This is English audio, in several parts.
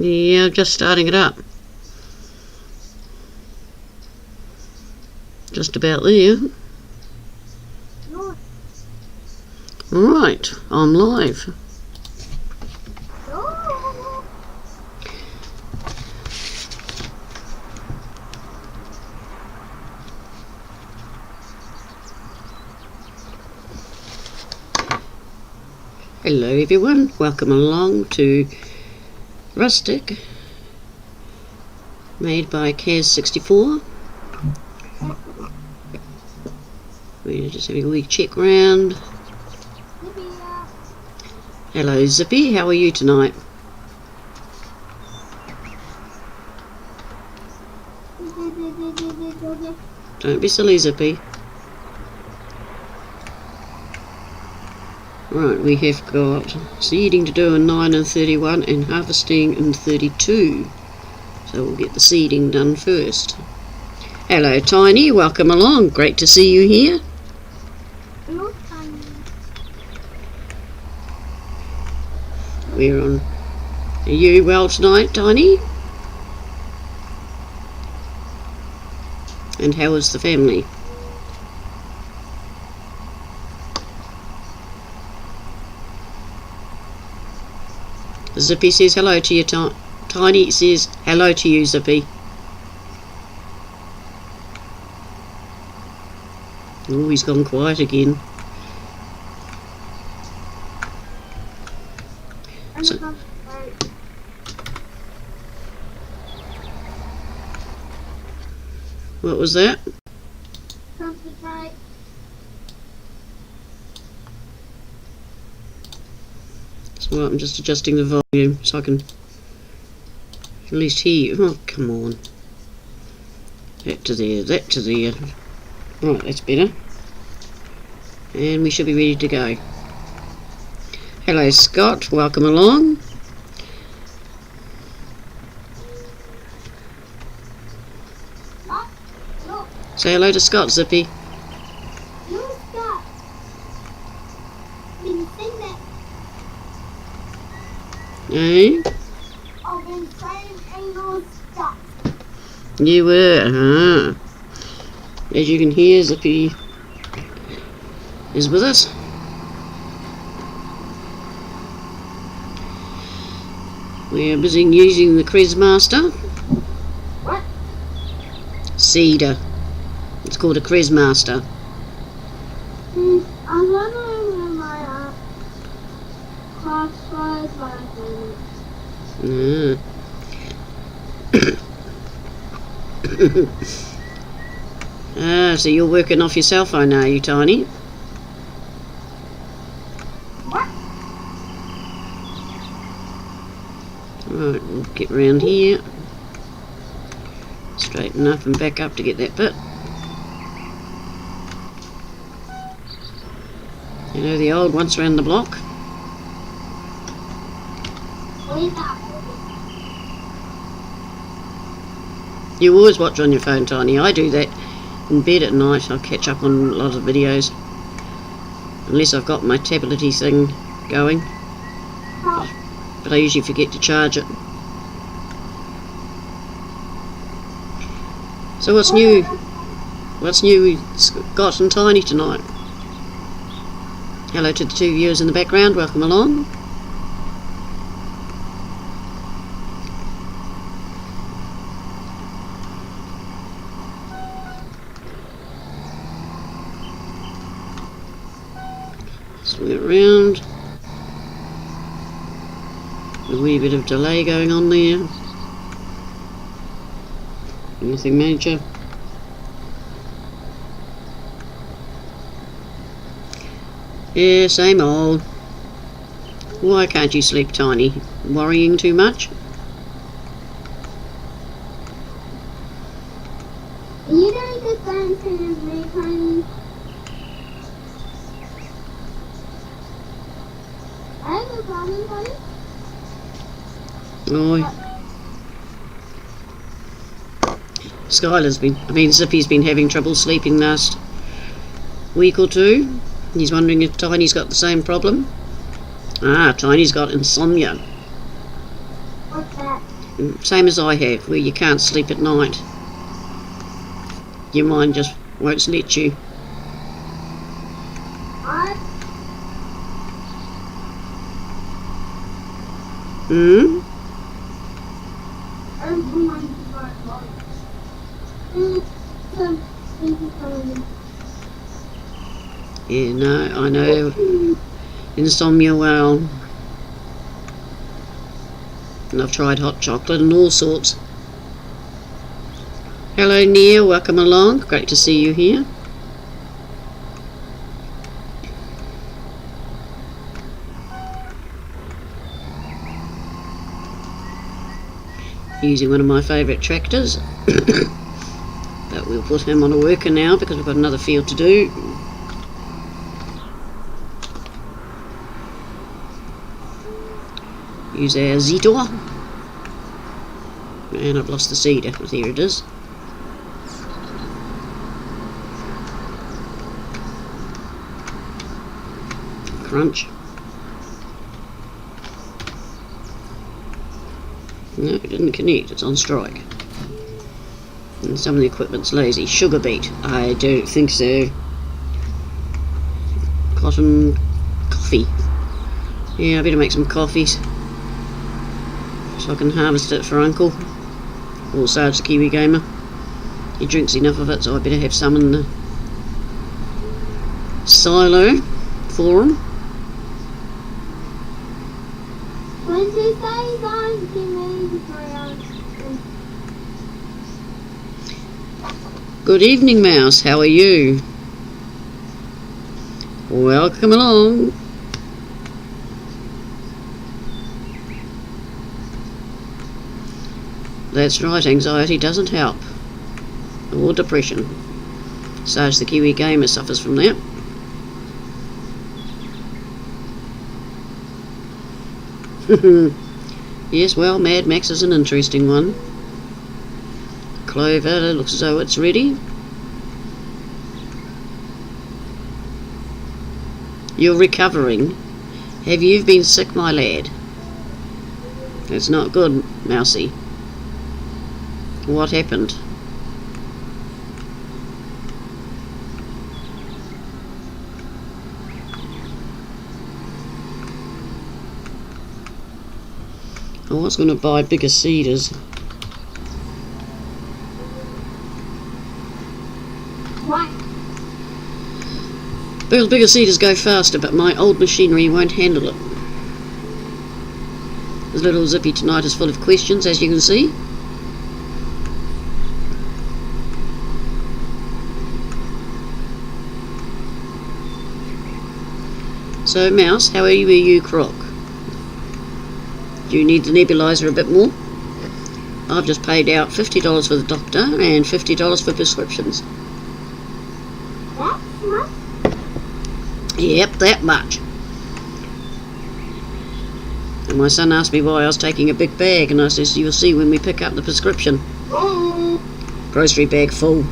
Yeah, just starting it up. Just about there. No. Right, I'm live. No. Hello everyone, welcome along to Rustic, made by Kaz64. We're just having a wee check round. Hello Zippy, how are you tonight? Don't be silly, Zippy. Right, we have got seeding to do in 9 and 31 and harvesting in 32. So we'll get the seeding done first. Hello Tiny, welcome along. Great to see you here. Hello, Tiny. We're on. Are you well tonight, Tiny? And how is the family? Zippy says hello to you, Tiny says hello to you, Zippy. Oh, he's gone quiet again. So, what was that? Concentrate. So I'm just adjusting the volume so I can at least hear you. Oh, come on. That to there, that to there. Right, that's better. And we should be ready to go. Hello Scott, welcome along. Say hello to Scott, Zippy. No, Scott. Been saying that. Eh? I've been saying ain't no Scott. You were, As you can hear, Zippy is with us. We are busy using the Crezmaster. What? Seeder. It's called a Crezmaster. I'm running my crosswise So you're working off your cell phone now, you Tiny? What? Right, we'll get round here. Straighten up and back up to get that bit. You know the old once round the block? Wait up. You always watch on your phone, Tiny. I do that in bed at night. I'll catch up on a lot of videos. Unless I've got my tablet-y thing going. But I usually forget to charge it. So what's new? What's new with Scott and Tiny tonight? Hello to the two viewers in the background. Welcome along. Swing it round. A wee bit of delay going on there. Nothing major. Yeah, same old. Why can't you sleep, Tiny? Worrying too much? You don't get that to Tiny. I have a problem, Tiny. Oh. Zippy's been having trouble sleeping last week or two. He's wondering if Tiny's got the same problem. Ah, Tiny's got insomnia. What What's that? Same as I have, where you can't sleep at night. Your mind just won't let you. Hmm? Yeah, no, I know. Insomnia well. And I've tried hot chocolate and all sorts. Hello Neil, welcome along. Great to see you here. Using one of my favourite tractors. But we'll put him on a worker now because we've got another field to do. Use our Zetor. And I've lost the seeder. There it is. Crunch. No, it didn't connect. It's on strike. And some of the equipment's lazy. Sugar beet. I don't think so. Cotton coffee. Yeah, I better make some coffees so I can harvest it for Uncle or Sarge the Kiwi Gamer. He drinks enough of it, so I better have some in the silo for him. Good evening, Mouse. How are you? Welcome along. That's right, anxiety doesn't help. Or depression. Sarge the Kiwi Gamer suffers from that. Yes, well, Mad Max is an interesting one. Clover looks as though it's ready. You're recovering. Have you been sick, my lad? That's not good, Mousy. What happened? I was going to buy bigger cedars. What? Those bigger cedars go faster, but my old machinery won't handle it. This little Zippy tonight is full of questions, as you can see. So, Mouse, how are you, Croc? Do you need the nebulizer a bit more? I've just paid out $50 for the doctor and $50 for prescriptions. That much? Yep, that much. And my son asked me why I was taking a big bag, and I says, you'll see when we pick up the prescription. Grocery bag full.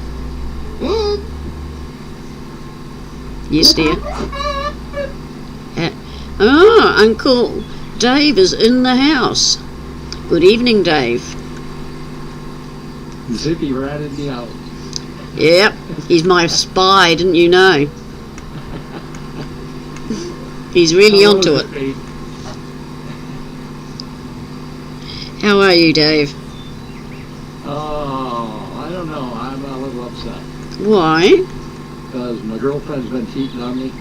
Yes, dear. Uncle Dave is in the house. Good evening, Dave. Zippy ratted me out. Yep, he's my spy, didn't you know? He's really onto it. How are you, Dave? Oh, I don't know. I'm a little upset. Why? Because my girlfriend's been cheating on me.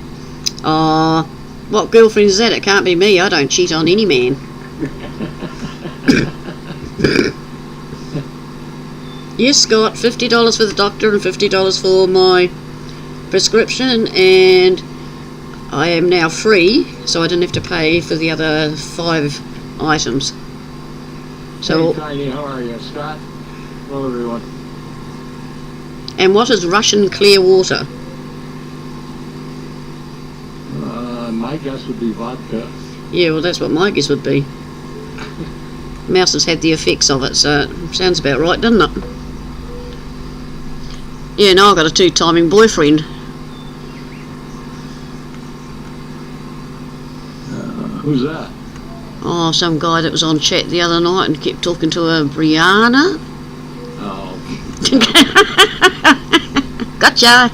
Aw, what girlfriend is that? It can't be me. I don't cheat on any man. Yes, Scott, $50 for the doctor and $50 for my prescription, and I am now free, so I didn't have to pay for the other 5 items. So, hey, Tiny, how are you? Scott? Hello, everyone. and what is Russian clear water? My guess would be vodka. Yeah, well, that's what my guess would be. Mouse has had the effects of it, so it sounds about right, doesn't it? Yeah, now I've got a 2-timing boyfriend. Who's that? Oh, some guy that was on chat the other night and kept talking to a Brianna. Oh, Gotcha!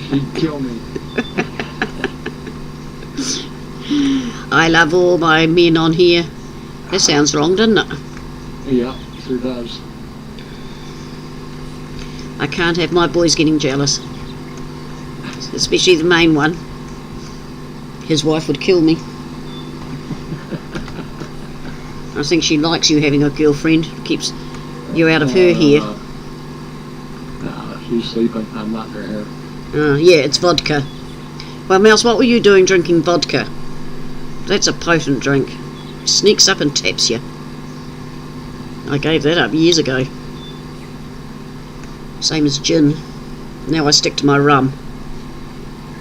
she'd kill me. I love all my men on here. That sounds wrong, doesn't it? Yeah, sure does. I can't have my boys getting jealous. Especially the main one. His wife would kill me. I think she likes you having a girlfriend. Keeps you out of her hair. No, she's sleeping. I'm not in her hair. Yeah, it's vodka. Well, Mouse, what were you doing drinking vodka? That's a potent drink. Sneaks up and taps you. I gave that up years ago. Same as gin. Now I stick to my rum.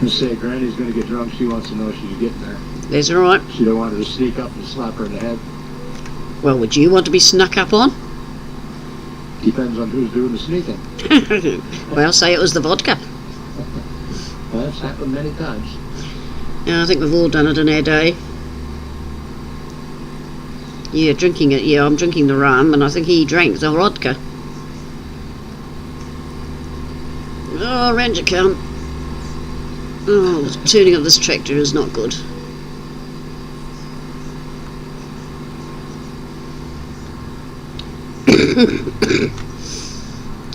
You say Granny's going to get drunk. She wants to know she's getting there. That's all right. She don't want her to sneak up and slap her in the head. Well, would you want to be snuck up on? Depends on who's doing the sneaking. Well, say it was the vodka. Well, that's happened many times. Yeah, I think we've all done it in our day. Yeah, drinking it. Yeah, I'm drinking the rum, and I think he drank the vodka. Oh, Ranger come. Oh, the turning of this tractor is not good.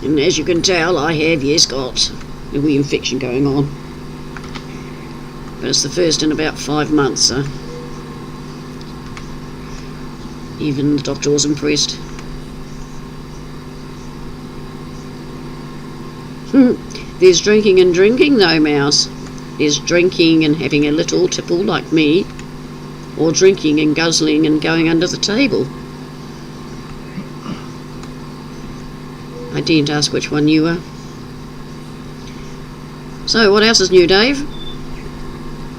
And as you can tell, I have, yes, got a wee infection going on. But it's the first in about 5 months, so even the doctor was impressed. There's drinking and drinking though, Mouse. There's drinking and having a little tipple like me, or drinking and guzzling and going under the table. I didn't ask which one you were. So, what else is new, Dave?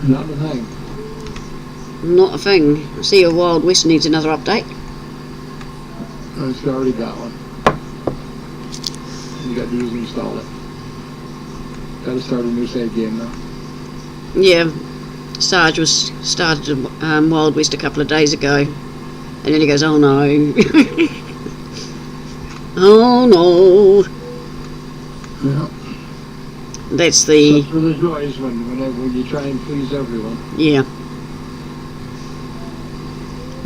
Not a thing. Not a thing. I see your Wild West needs another update. It's already got one. You got to use and install it. Got to start a new save game now. Yeah, Sarge started Wild West a couple of days ago, and then he goes, "Oh no, oh no." Yeah. That's the That's for the joys when you try and please everyone. yeah.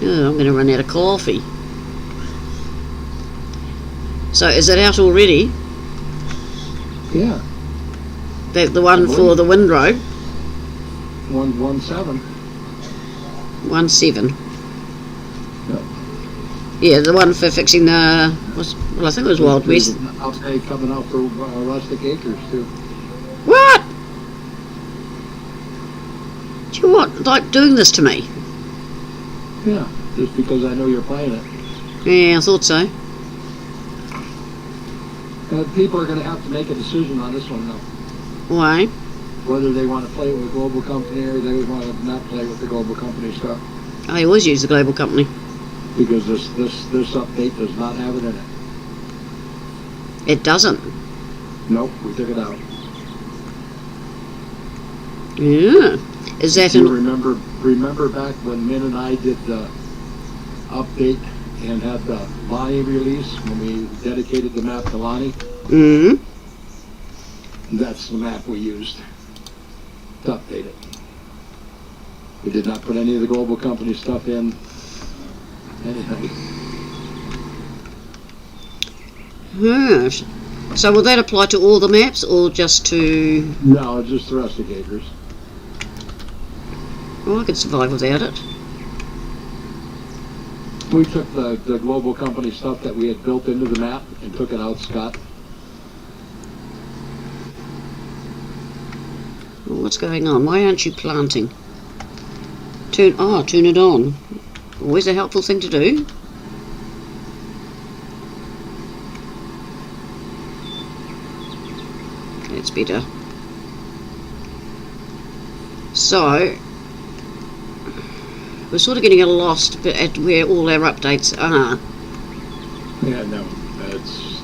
Oh, I'm going to run out of coffee. So is it out already? Yeah. The one for the windrow? 117. 1.7. Yep. Yeah, the one for fixing the well, I think it was Wild West. There's an update coming out for Rustic Acres too. What? Do you want like doing this to me? Yeah, just because I know you're playing it. Yeah, I thought so. People are going to have to make a decision on this one now. Why? Whether they want to play it with a global company or they want to not play with the global company stuff. I always use the global company. Because this update does not have it in it. It doesn't. Nope, we took it out. Yeah. Is that Do you an remember back when Min and I did the update and had the Lonnie release when we dedicated the map to Lonnie? mm-hmm. That's the map we used to update it. We did not put any of the global company stuff in. Anything. Yes. So will that apply to all the maps or just to... No, just the Rustic Acres. Well, I could survive without it. We took the global company stuff that we had built into the map and took it out, Scott. Well, what's going on? Why aren't you planting? Turn it on. Always a helpful thing to do. That's better. So, we're sort of getting lost at where all our updates are. Yeah, no, it's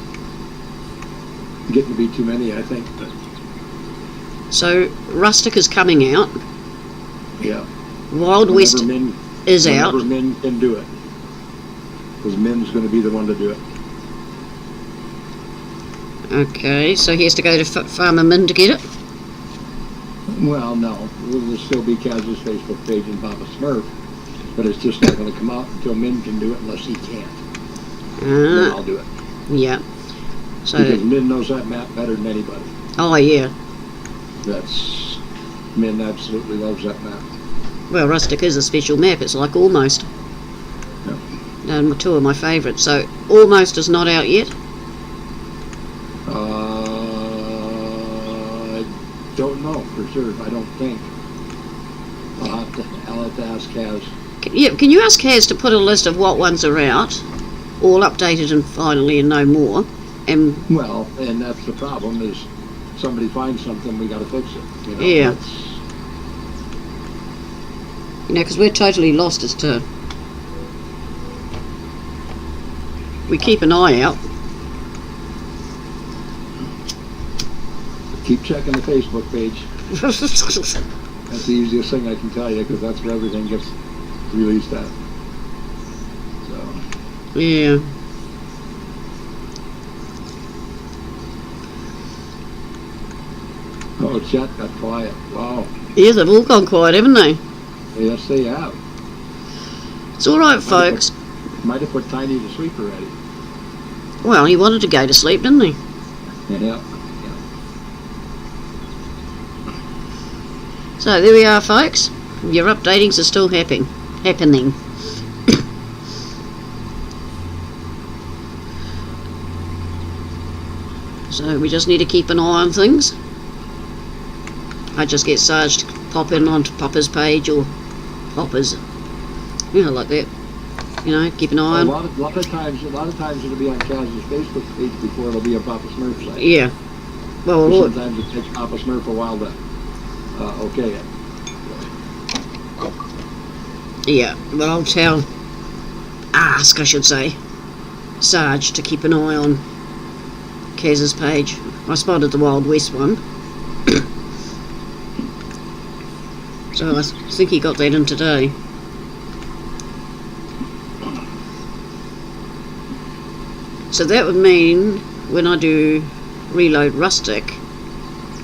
getting to be too many, I think. But So, Rustic is coming out. yeah, Wild West. is out. Whenever Min can do it. Because Min's going to be the one to do it. Okay, so he has to go to Farmer Min to get it? Well, no. There'll still be Kaz's Facebook page and Papa Smurf. But it's just not going to come out until Min can do it unless he can't. Then I'll do it. Yeah. So, Because Min knows that map better than anybody. oh yeah. Min absolutely loves that map. Well, Rustic is a special map. It's like Almost. Yep. And two of my favourites. So Almost is not out yet. I don't know for sure. I don't think. I'll have to ask Kaz. Can you ask Kaz to put a list of what ones are out, all updated and finally and no more? And Well, and that's the problem is somebody finds something, we got to fix it. You know, Yeah. that's- because we're totally lost as to. We keep an eye out. Keep checking the Facebook page. That's the easiest thing I can tell you because that's where everything gets released at. So. Yeah. Oh, chat got quiet. Wow. Yeah, they've all gone quiet, haven't they? Yes, they have. It's all right, folks. Might have put Tiny to sleep already. Well, he wanted to go to sleep, didn't he? Yeah. So there we are, folks. Your updatings are still happening. So we just need to keep an eye on things. I just get Sarge to pop in onto Popper's page or Popper's, like that. Keep an eye A on. lot of times it'll be on Kaz's Facebook page before it'll be on Papa Smurf's site. Yeah. Well, Sometimes it takes Papa Smurf a while to okay it. yeah. Well, I'll ask, I should say, Sarge to keep an eye on Kaz's page. I spotted the Wild West one. So I think he got that in today. So that would mean when I do reload Rustic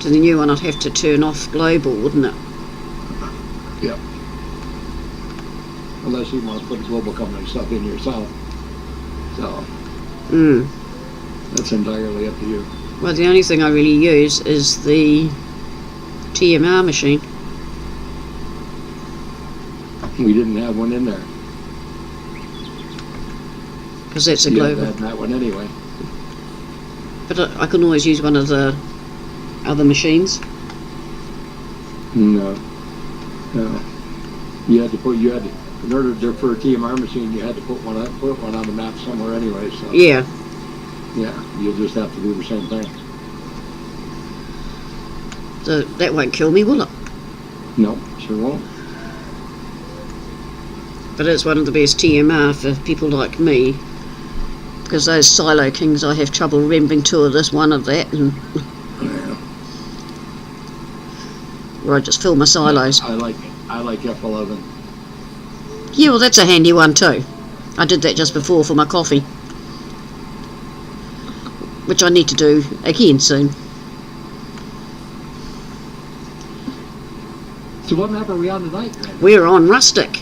to the new one, I'd have to turn off global, wouldn't it? Yep. Unless you want to put global company stuff in yourself. So that's entirely up to you. Well, the only thing I really use is the TMR machine. We didn't have one in there. Because that's a You had global. that one anyway. But I can always use one of the other machines. No. In order for a TMR machine, you had to put one on the map somewhere anyway. So Yeah. yeah, you'll just have to do the same thing. So that won't kill me, will it? No, sure won't. But it's one of the best TMR for people like me. Because those Silo Kings, I have trouble remembering two of this, one of that, and Yeah. where I just fill my silos. I like F11. Yeah, well, that's a handy one too. I did that just before for my coffee, which I need to do again soon. So what map are we on tonight, then? We're on Rustic.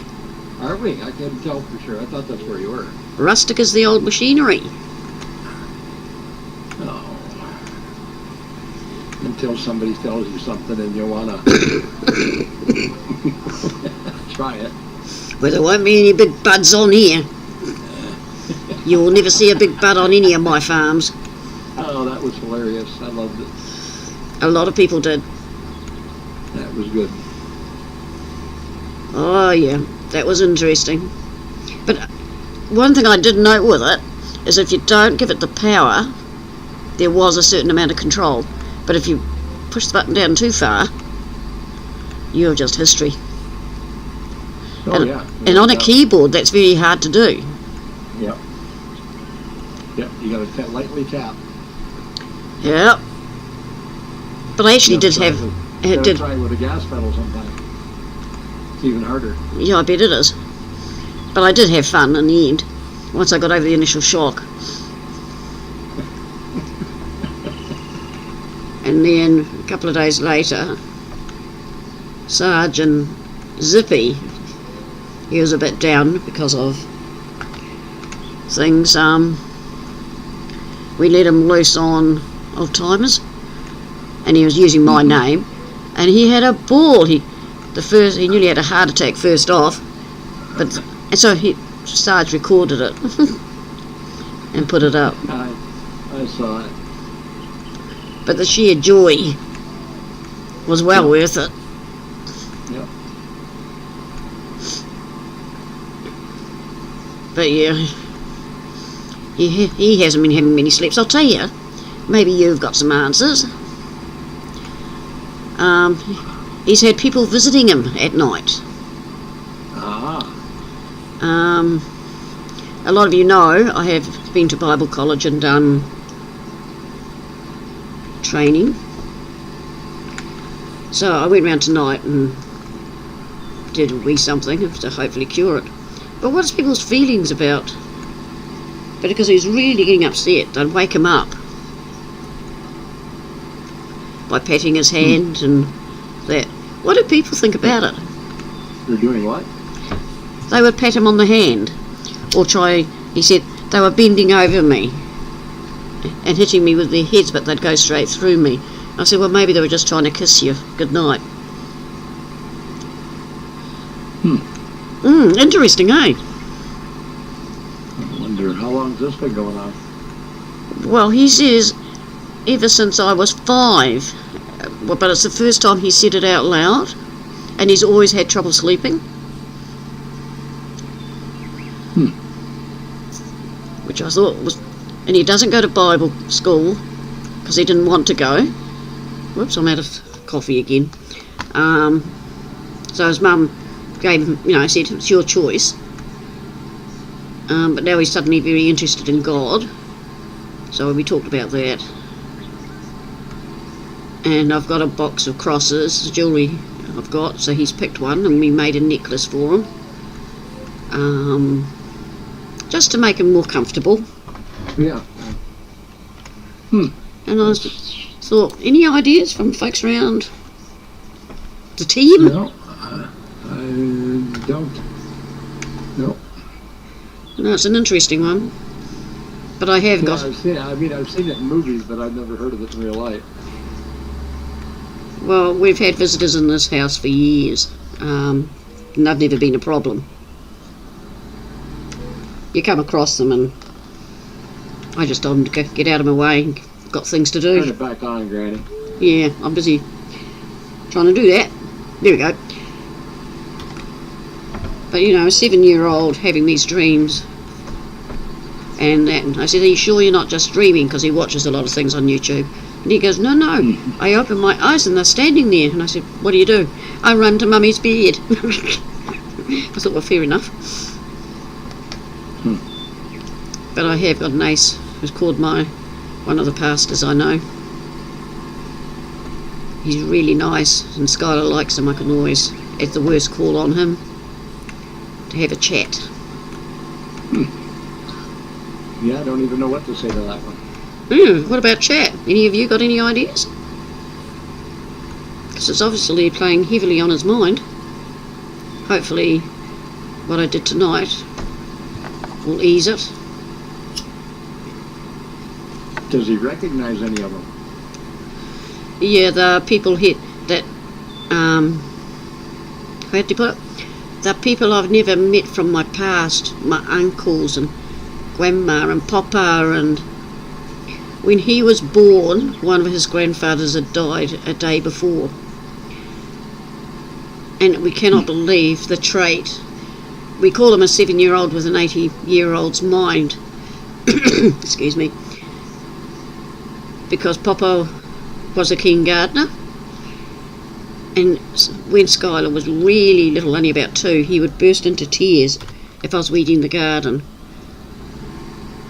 Are we? I couldn't tell for sure. I thought that's where you were. Rustic is the old machinery. Oh. Until somebody tells you something and you want to try it. Well, there won't be any big buds on here. You will never see a big bud on any of my farms. Oh, that was hilarious. I loved it. A lot of people did. That was good. Oh, yeah, that was interesting. But one thing I did note with it is if you don't give it the power, there was a certain amount of control. But if you push the button down too far, you're just history. Oh, yeah. And on a keyboard, that's very hard to do. Yep. Yep, you got to lightly tap. Yeah. But I actually did have... You got to try with a gas pedal sometimes. It's even harder. Yeah, I bet it is. But I did have fun in the end, once I got over the initial shock. And then a couple of days later, Sarge and Zippy, he was a bit down because of things. We let him loose on old timers, and he was using my name, and he had a ball. He nearly had a heart attack first off, and so Sarge recorded it and put it up. I saw it. But the sheer joy was well worth it. Yep. But yeah, he hasn't been having many sleeps. I'll tell you, maybe you've got some answers. He's had people visiting him at night. A lot of you know I have been to Bible college and done training. So I went round tonight and did a wee something to hopefully cure it. But what's people's feelings about? But because he's really getting upset, I'd wake him up by patting his hand and that. What do people think about it? You're doing what? They would pat him on the hand, or try, he said, they were bending over me and hitting me with their heads, but they'd go straight through me. I said, well, maybe they were just trying to kiss you. Good night. Interesting, eh? I wonder, how long's this been going on? Well, he says, ever since I was 5. But it's the first time he said it out loud, and he's always had trouble sleeping. Which I thought was... And he doesn't go to Bible school, because he didn't want to go. Whoops, I'm out of coffee again. So his mum gave him, said, it's your choice. But now he's suddenly very interested in God. So we talked about that. And I've got a box of crosses, jewellery I've got, so he's picked one and we made a necklace for him. Just to make him more comfortable. Yeah. And I thought, any ideas from folks around the team? No, I don't. No. No, it's an interesting one. But I have got... I've seen it in movies, but I've never heard of it in real life. Well, we've had visitors in this house for years, and they've never been a problem. You come across them and I just told them to get out of my way, got things to do. Turn it back on, Granny. Yeah, I'm busy trying to do that. There we go. But a 7-year-old having these dreams and that, and I said, are you sure you're not just dreaming? Because he watches a lot of things on YouTube. And he goes, no, I open my eyes and they're standing there. And I said, what do? I run to Mummy's bed. I thought, well, fair enough. But I have got an ace who's called one of the pastors I know. He's really nice, and Skylar likes him. I can always, at the worst, call on him to have a chat. Yeah, I don't even know what to say to that one. What about chat? Any of you got any ideas? Because it's obviously playing heavily on his mind. Hopefully what I did tonight will ease it. Does he recognize any of them? Yeah, the people that, how do you put it? The people I've never met from my past, my uncles and grandma and papa, and when he was born, one of his grandfathers had died a day before. And we cannot believe the trait. We call him a 7-year-old with an 80-year-old's mind. Excuse me. Because Papa was a king gardener, and when Skylar was really little, only about 2, he would burst into tears if I was weeding the garden,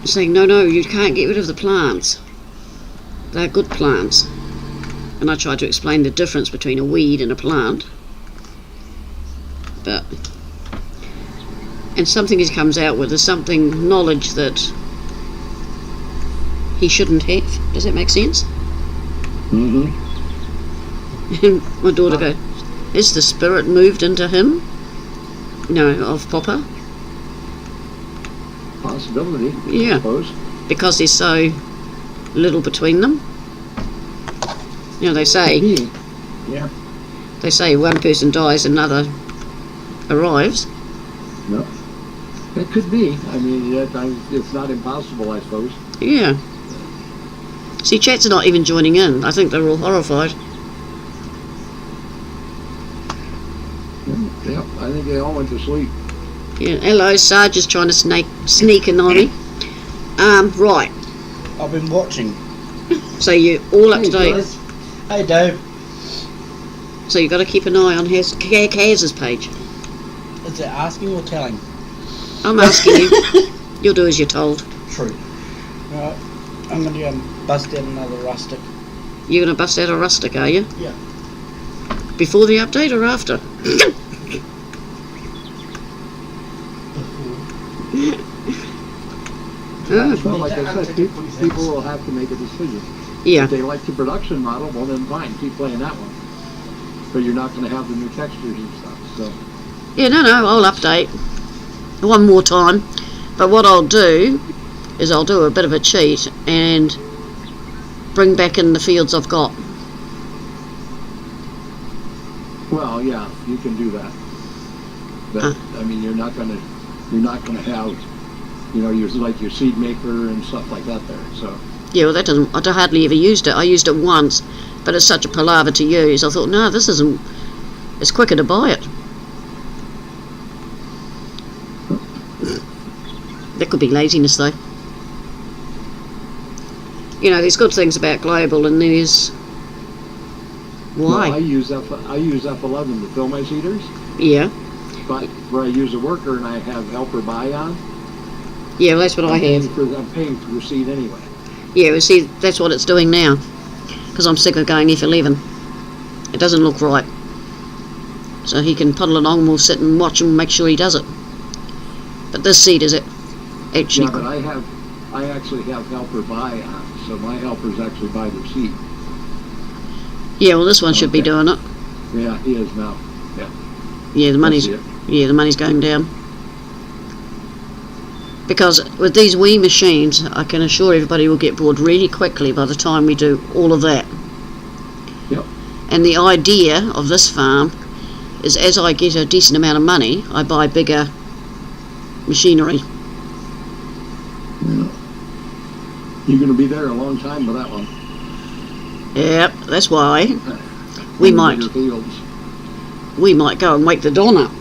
saying, no, you can't get rid of the plants. They're good plants. And I tried to explain the difference between a weed and a plant. But and something he comes out with is something knowledge that he shouldn't have. Does that make sense? Mm-hmm. And my daughter goes, "Is the spirit moved into him? No, of Papa? Possibility, Yeah. I suppose. Because there's so little between them." You know, they say Yeah. one person dies, another arrives. No. It could be. I mean, it's not impossible, I suppose. Yeah. See, chat's not even joining in. I think they're all horrified. Yeah, I think they all went to sleep. Yeah. Hello, Sarge is trying to sneak in on me. Right. I've been watching. So you're all up to Hey, date. guys. Hey Dave, So you've got to keep an eye on Kaz's page. is it asking or telling? I'm asking you. You'll do as you're told. True. Right, I'm going to bust out another rustic. You're going to bust out a rustic, are you? Yeah. Before the update or after? Oh, Well, like I said, people will have to make a decision. yeah. If they like the production model, well then fine, keep playing that one. But you're not going to have the new textures and stuff. So Yeah, no, I'll update one more time. But what I'll do is I'll do a bit of a cheat and bring back in the fields I've got. well, yeah, you can do that. But I mean, you're not going to have, your seed maker and stuff like that there. So Yeah, well, I hardly ever used it. I used it once, but it's such a palaver to use. I thought, no, this isn't. It's quicker to buy it. That could be laziness, though. You know, there's good things about Global, and there's why. Well, I use F11 to fill my seeders, Yeah, but where I use a worker and I have helper buy on, yeah, well, that's what I have. I'm paying for the seed anyway. Yeah, well, see, that's what it's doing now. Because I'm sick of going F11. It doesn't look right. So he can puddle along and we'll sit and watch him and make sure he does it. But this seed is it. Actually, Yeah, but I actually have helper buy on, so my helpers actually buy their seed. yeah, well, this one should be Okay. doing it. Yeah, he is now. Yeah, the money's That's it. the money's going down. Because with these wee machines, I can assure everybody will get bored really quickly by the time we do all of that. Yep. And the idea of this farm is as I get a decent amount of money, I buy bigger machinery. Yeah. You're going to be there a long time with that one. Yep, that's why we might Bigger fields. go and wake the Don up.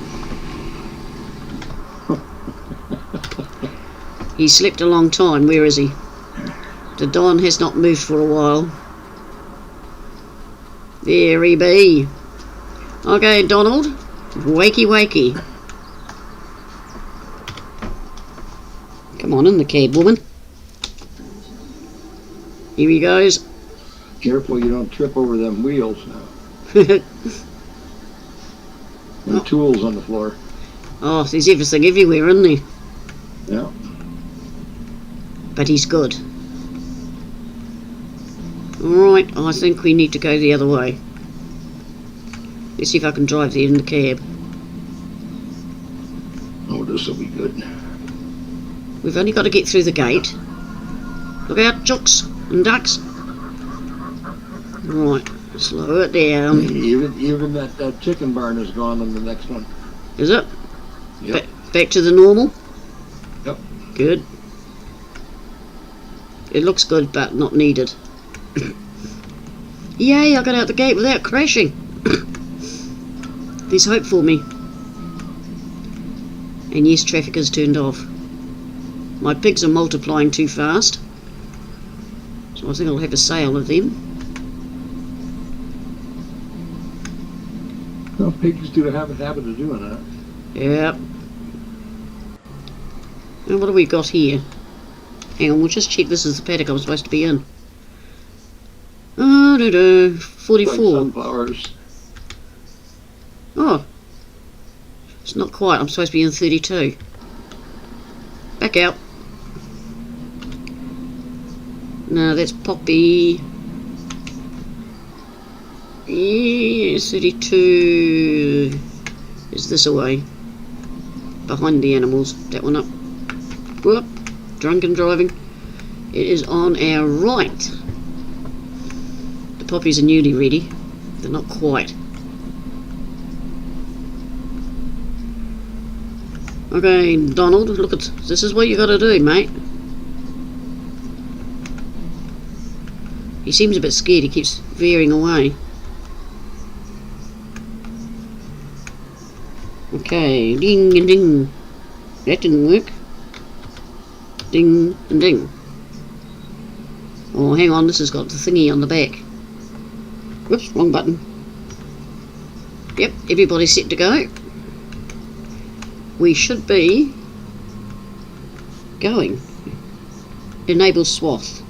He slept a long time. Where is he? The Don has not moved for a while. There he be. Okay, Donald. Wakey, wakey. Come on in the cab, woman. Here he goes. Careful you don't trip over them wheels now. And tools on the floor. Oh, there's everything everywhere, isn't there? Yeah. But he's good. Alright, I think we need to go the other way. Let's see if I can drive there in the cab. Oh, this will be good. We've only got to get through the gate. Look out, chooks and ducks. Right, slow it down. Even that chicken barn is gone on the next one. Is it? Yep. Back to the normal? Yep. Good. It looks good, but not needed. Yay, I got out the gate without crashing. There's hope for me. And yes, traffic is turned off. My pigs are multiplying too fast, so I think I'll have a sale of them. Well, pigs do have a habit of doing that. Yep. And what do we got here? Hang on, we'll just check this is the paddock I'm supposed to be in. 44. Like sunflowers. Oh. It's not quite. I'm supposed to be in 32. Back out. No, that's Poppy. Yeah, 32 is this away. Behind the animals. That one up. Whoop. Drunken driving. It is on our right. The poppies are newly ready. They're not quite. Okay, Donald, look at this is what you gotta do, mate. He seems a bit scared, he keeps veering away. Okay, ding and ding. That didn't work. Ding and ding. Oh, hang on, this has got the thingy on the back. Whoops, wrong button. Yep, everybody's set to go. We should be going. Enable swath.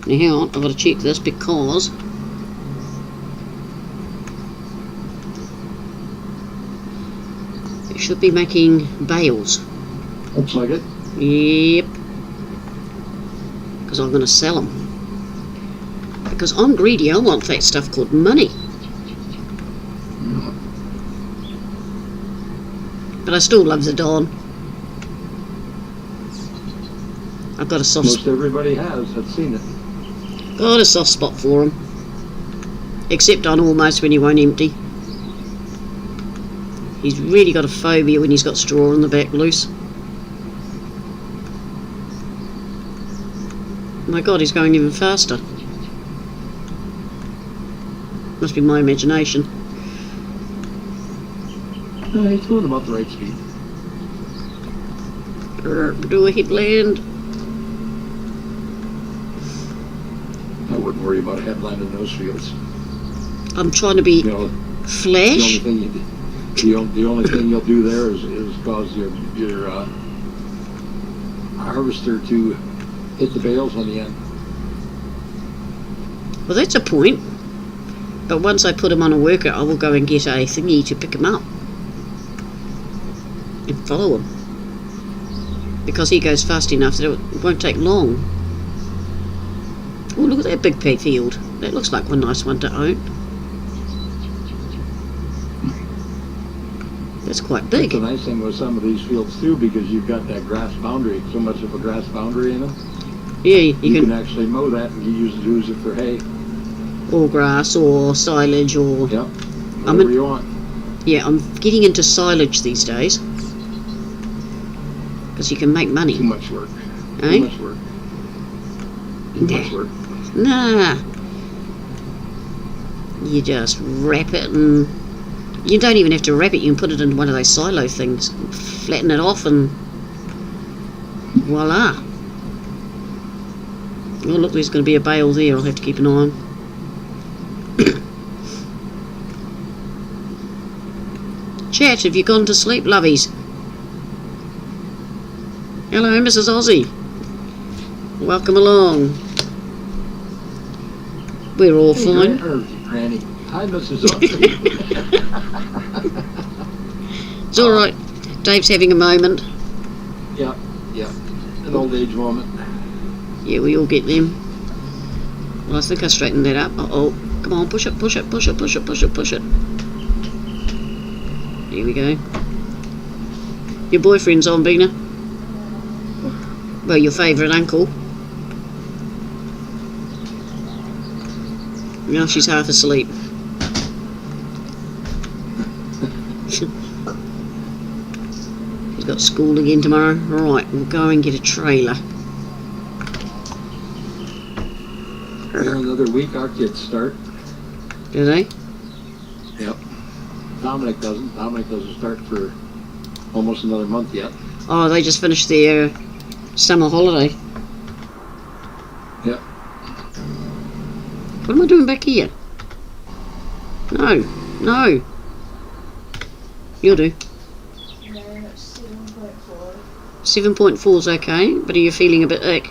Now hang on, I've got to check this because it should be making bales. Looks like it. Yep. Because I'm going to sell them. Because I'm greedy, I want that stuff called money. But I still love the Don. I've got a soft Most everybody has. I've seen it. got a soft spot for him. Except on almost when he won't empty. He's really got a phobia when he's got straw on the back loose. My God, he's going even faster. Must be my imagination. No, he's going about the right speed. Do a headland. I wouldn't worry about a headland in those fields. I'm trying to be You know, flash. the only thing you'll do there is cause your harvester to hit the bales on the end. Well, that's a point. But once I put him on a worker, I will go and get a thingy to pick him up. And follow him. Because he goes fast enough that it won't take long. Oh, look at that big pea field. That looks like one nice one to own. That's quite big. That's the nice thing with some of these fields too, because you've got that grass boundary, so much of a grass boundary in them. Yeah, You you can can, actually mow that and use it for hay. or grass, or silage, or... Yep. I'm Whatever in- you want. Yeah, I'm getting into silage these days. Because you can make money. Too much work. Eh? Too much work. Too Nah. much work. Nah. You just wrap it and... You don't even have to wrap it, you can put it in one of those silo things. Flatten it off and... Voila. Oh look, there's going to be a bale there, I'll have to keep an eye on. Chat, have you gone to sleep, lovies? Hello, Mrs. Aussie. Welcome along. We're all fine. Granny. Hi, Mrs. Austin. It's alright. Dave's having a moment. Yeah. An old age moment. Yeah, we all get them. Well, I think I straightened that up. Uh-oh. Come on, push it, push it, push it, push it, push it, push it. There we go. Your boyfriend's on, Bina. Well, your favourite uncle. Now she's half asleep. She's got school again tomorrow. Right, we'll go and get a trailer. Here another week, our kids start. Do they? Yep. Dominic doesn't. Dominic doesn't start for almost another month yet. Oh, they just finished their summer holiday. Yep. What am I doing back here? No, no. You'll do. 7.4 is okay, but are you feeling a bit ick?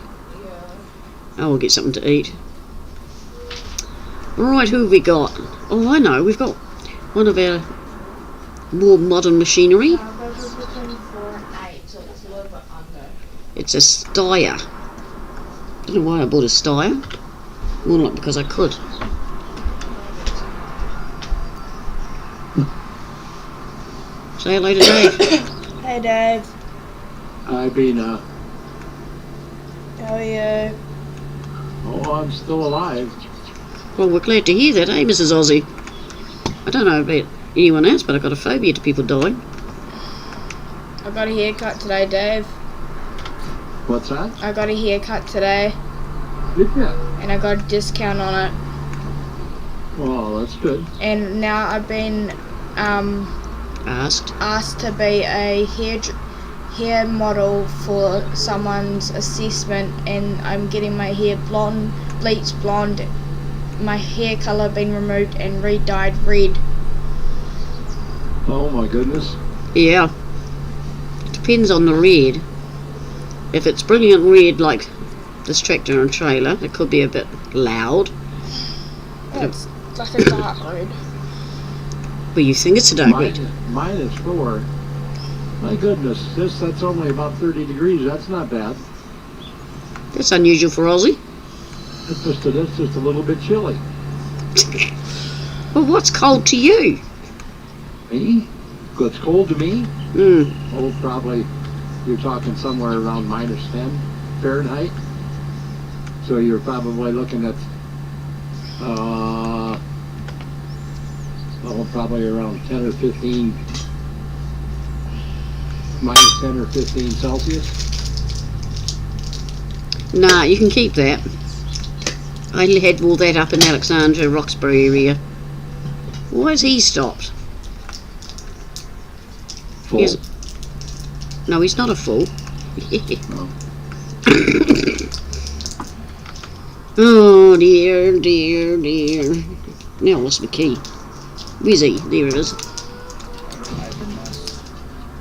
Oh, we'll get something to eat. Right, who have we got? Oh, I know, we've got one of our more modern machinery. Between 4 and 8, so it's a little bit under. It's a Steyr. Don't know why I bought a Steyr. More like because I could. Say hello to Dave. Hey Dave, I've been, how are you? oh, I'm still alive. Well, we're glad to hear that, eh, Mrs. Aussie? I don't know about anyone else, but I've got a phobia to people dying. I got a haircut today, Dave. What's that? I got a haircut today, Did ya? and I got a discount on it. Well, that's good. And now I've been Asked. asked to be a hair model for someone's assessment, and I'm getting my hair bleached blonde. My hair colour been removed and re-dyed red. Oh my goodness. Yeah. It depends on the red. If it's brilliant red like this tractor and trailer, it could be a bit loud. It's like a dark red. But you think it's a dark red. Mine is 4. My goodness, that's only about 30 degrees. That's not bad. That's unusual for Aussie. It's just a little bit chilly. Well, what's cold to you? Me? What's cold to me? Hmm. Oh, probably you're talking somewhere around -10 Fahrenheit. So you're probably looking at, probably around 10 or 15, -10 or 15 Celsius. Nah, you can keep that. I had all that up in Alexandra, Roxbury area. Why has he stopped? Full. Yes. No, he's not a fool. Oh dear, dear, dear. Now I lost my key. Where's he? There it is.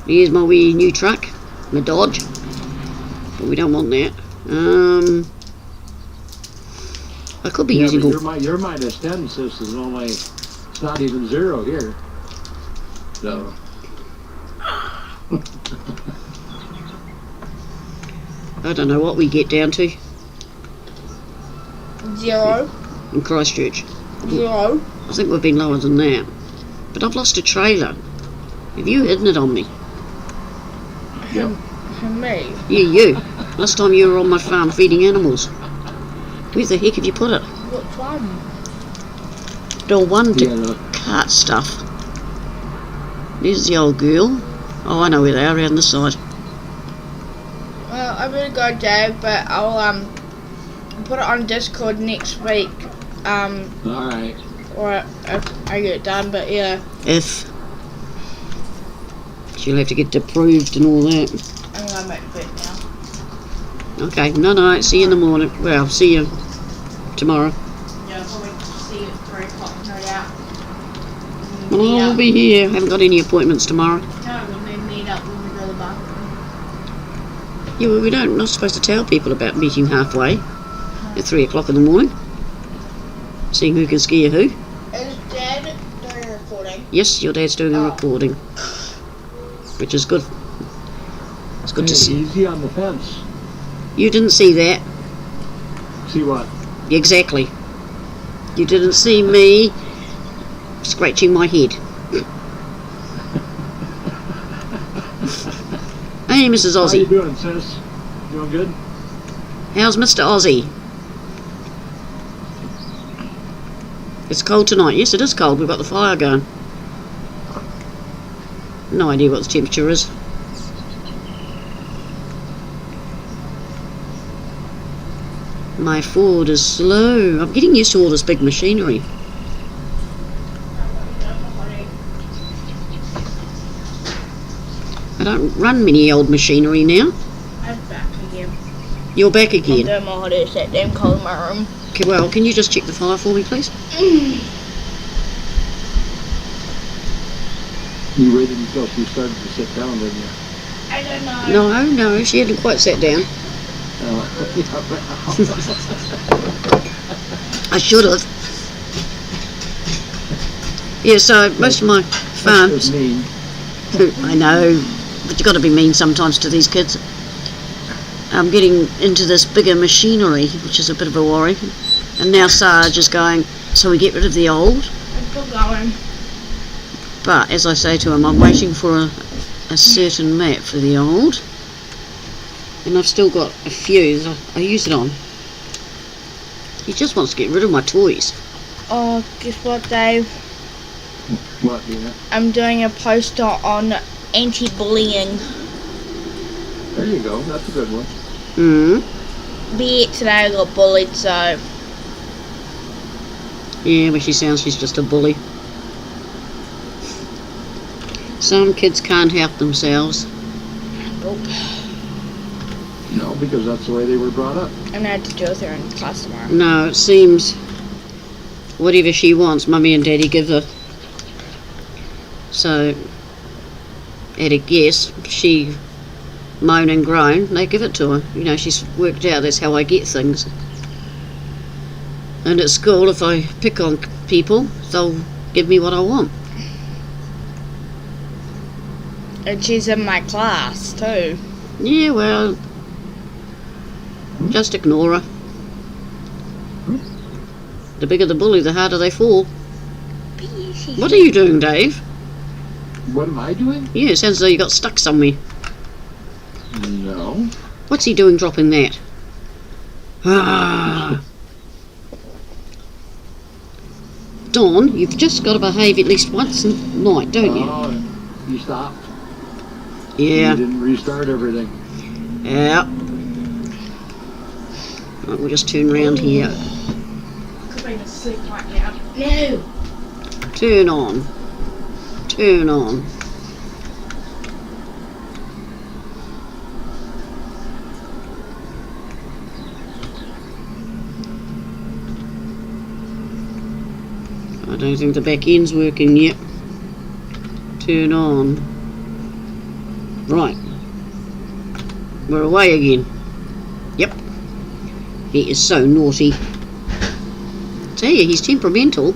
Here's my wee new truck, my Dodge. But we don't want that. I could be using but all... your -10, sis, is only, it's not even 0 here. So. I don't know what we get down to 0. in Christchurch. 0. I think we've been lower than that. But I've lost a trailer. Have you hidden it on me? Yep. Me. Yeah, you. Last time you were on my farm feeding animals. Where the heck have you put it? Which one? The one to Yeah, look. cart stuff. There's the old girl. Oh, I know where they are, around the side. Well, I'm gonna go, Dave, but I'll put it on Discord next week. All right. Or if I get it done, but yeah. If she'll have to get approved and all that. I'm gonna make the bed now. Okay, no, see you in the morning. Well, see you tomorrow. Yeah, I'll probably see you at 3 o'clock, no doubt. Well, I'll be here. Haven't got any appointments tomorrow. No, we'll meet up when we go to the bar. Yeah, well, we're not supposed to tell people about meeting halfway at 3 o'clock in the morning. Seeing who can scare who. Is Dad doing a recording? Yes, your dad's doing a Oh. recording. Which is good. It's good to Hey, see. easy on the fence. You didn't see that. See what? Exactly. You didn't see me scratching my head. Hey, Mrs. How you Aussie. doing, sis? Doing good? How's Mr. Aussie? It's cold tonight. Yes, it is cold. We've got the fire going. No idea what the temperature is. My Ford is slow. I'm getting used to all this big machinery. I don't run many old machinery now. I'm back again. You're back I'm again. doing my holiday set. Damn cold in my room. Okay, well, can you just check the fire for me, please? You waited until she started to sit down, didn't you? I don't know. No, she hadn't quite sat down. I should have. Yeah, so most of my farms... That's mean. I know, but you've got to be mean sometimes to these kids. I'm getting into this bigger machinery, which is a bit of a worry. And now Sarge is going, so we get rid of the old. I'm still going. But as I say to him, I'm waiting for a certain map for the old. And I've still got a few that I use it on. He just wants to get rid of my toys. Oh, guess what, Dave? What, Nina? I'm doing a poster on anti-bullying. There you go. That's a good one. Be it today I got bullied, so Yeah, but she sounds she's just a bully. Some kids can't help themselves. nope. No, because that's the way they were brought up. I'm gonna have to deal with her in class tomorrow. No, it seems whatever she wants, Mummy and Daddy give her. So, at a guess, she moan and groan, they give it to her. You know, she's worked out that's how I get things. And at school, if I pick on people, they'll give me what I want. And she's in my class too. Yeah, well, just ignore her. The bigger the bully, the harder they fall. What are you doing, Dave? What am I doing? Yeah, it sounds as though you got stuck somewhere. No. What's he doing dropping that? Ah. Dawn, you've just got to behave at least once a night, don't you? Oh, you stopped. Yeah. You didn't restart everything. Yeah. Right, we'll just turn round here. Could be asleep right now. No. Turn on. Turn on. I don't think the back end's working yet. Turn on. Right. We're away again. Yep. He is so naughty. Tell you, he's temperamental.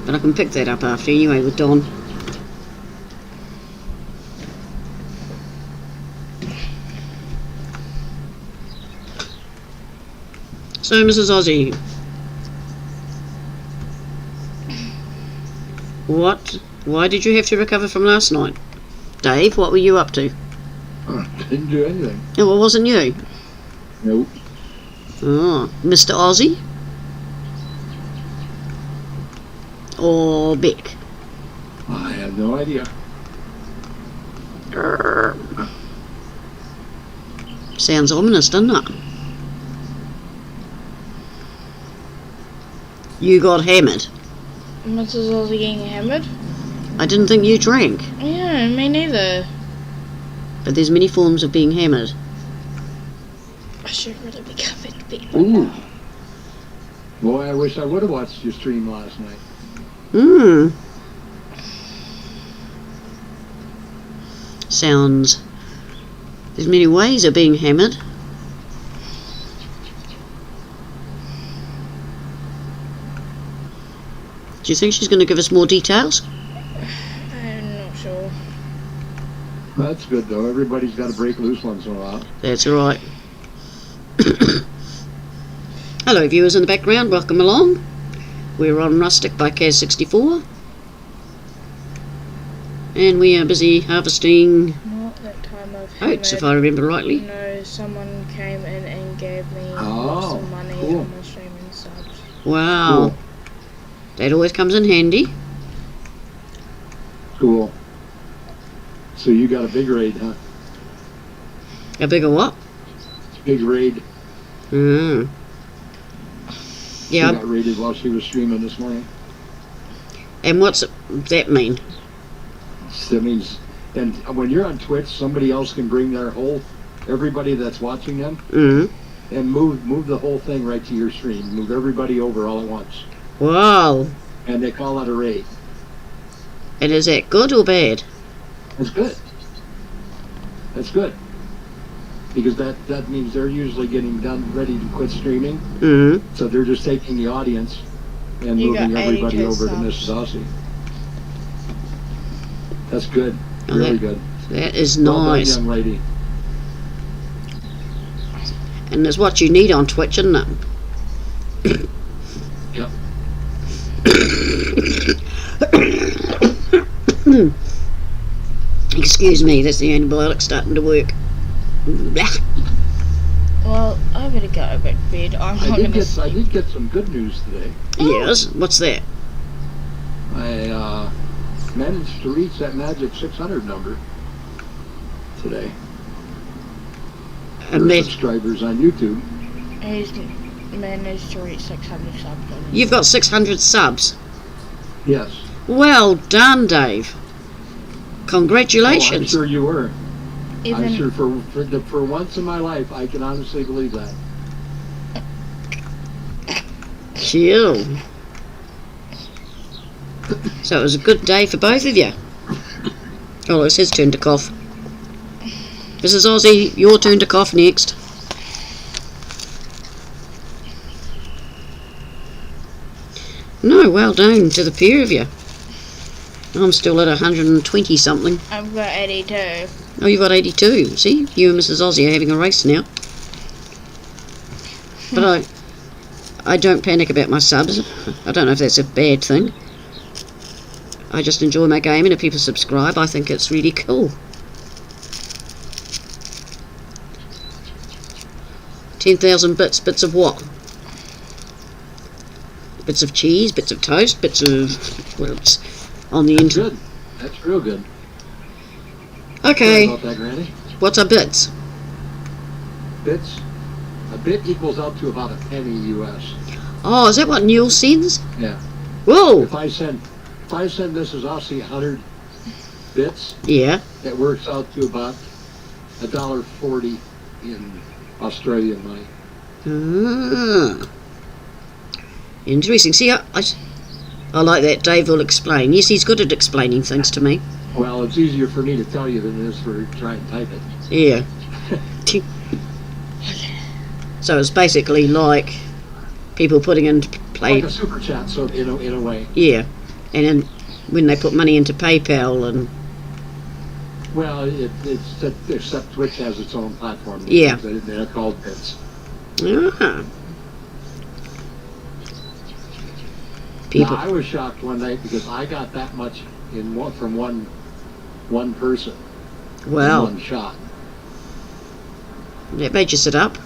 But I can pick that up after anyway with Don. So, Mrs. Ozzy. What? Why did you have to recover from last night? Dave, what were you up to? Didn't do anything. Oh, it wasn't you. Nope. Oh, Mr. Ozzy? Or Beck? I have no idea. Sounds ominous, doesn't it? You got hammered. Mrs. Ozzy getting hammered? I didn't think you drank, Yeah, me neither. but there's many forms of being hammered. I should really be coming to bed. Ooh. Boy, I wish I would have watched your stream last night. Sounds... There's many ways of being hammered. Do you think she's going to give us more details? I'm not sure. That's good, though. Everybody's got to break loose once in a while. That's right. Hello viewers in the background, welcome along. We're on Rustic by Kaz64. And we are busy harvesting Not that time of oats, if I hammered. remember rightly. No, someone came in and gave me Oh, some money cool. on my stream and subs. Wow. Cool. That always comes in handy. Cool. So you got a big raid, huh? A bigger what? Big raid. Mm. She Yeah, got raided while she was streaming this morning. and what's that mean? That means, and when you're on Twitch, somebody else can bring their whole, everybody that's watching them, Mm. and move the whole thing right to your stream. Move everybody over all at once. Wow. And they call that a raid. And is that good or bad? That's good. That's good. Because that means they're usually getting done, ready to quit streaming. Mm. So they're just taking the audience and You moving got everybody 82 over to subs. Mrs. Aussie. That's good. Oh, Really good. That is Well done, nice. young lady. And it's what you need on Twitch, isn't it? Yep. Excuse me, that's the antibiotic starting to work. Blah. Well, I better go back to bed. I'm I not did gonna get sleep. some good news today. Yes, what's that? I managed to reach that magic 600 number today. And For that, subscribers on YouTube. He's managed to reach 600 subs. you've got 600 subs. Yes. Well done, Dave. Oh, I'm Congratulations. sure you were. I'm Even sure for once in my life, I can honestly believe that. Chill. So it was a good day for both of you. Oh, it's his turn to cough. Mrs. Ozzy, your turn to cough next. No, well done to the pair of you. I'm still at 120 something. I've got 82. Oh, you've got 82. See, you and Mrs. Ozzy are having a race now. But I don't panic about my subs. I don't know if that's a bad thing. I just enjoy my game, and if people subscribe, I think it's really cool. 10,000 bits. Bits of what? Bits of cheese, bits of toast, bits of... Well, it's on the That's internet. good. That's real good. Okay, Sorry about that, Granny. what's our bits? Bits. A bit equals out to about a penny US. Oh, is that what Newell sends? Yeah. Whoa! If I send Mrs. Aussie 100 bits, Yeah. it works out to about $1.40 in Australian money. Ah. Interesting. See, I like that. Dave will explain. Yes, he's good at explaining things to me. Well, it's easier for me to tell you than it is for trying to type it. Yeah. So it's basically like people putting into play. Like a super chat, so in a way. Yeah. And then when they put money into PayPal and... Well, it's except Twitch has its own platform. Yeah. They're called bits. Ah. People. Now, I was shocked one night because I got that much from one person. in Wow. One shot. That made you sit up.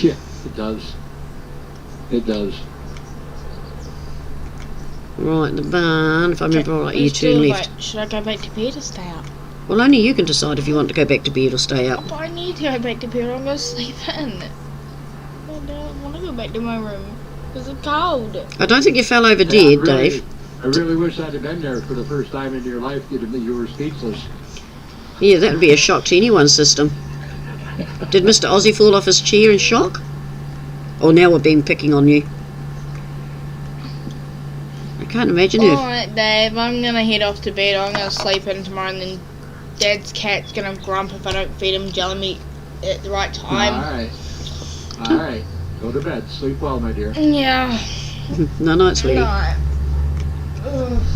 Yeah, it does. It does. Right, the barn. If I remember right, you There's turn still, left. like, should I go back to bed or stay up? Well, only you can decide if you want to go back to bed or stay up. But I need to go back to bed or I'm going to sleep in. I don't want to go back to my room because it's cold. I don't think you fell over Yeah, dead, Dave. I really wish I'd have been there for the first time in your life. You were speechless. Yeah, that would be a shock to anyone's system. Did Mr. Ozzy fall off his chair in shock? Or now we're being picking on you? I can't imagine if... Alright, Dave, I'm going to head off to bed. I'm going to sleep in tomorrow and then Dad's cat's going to grump if I don't feed him jelly meat at the right time. All right. Go to bed. Sleep well, my dear. Yeah. No, no, it's Lee. Night.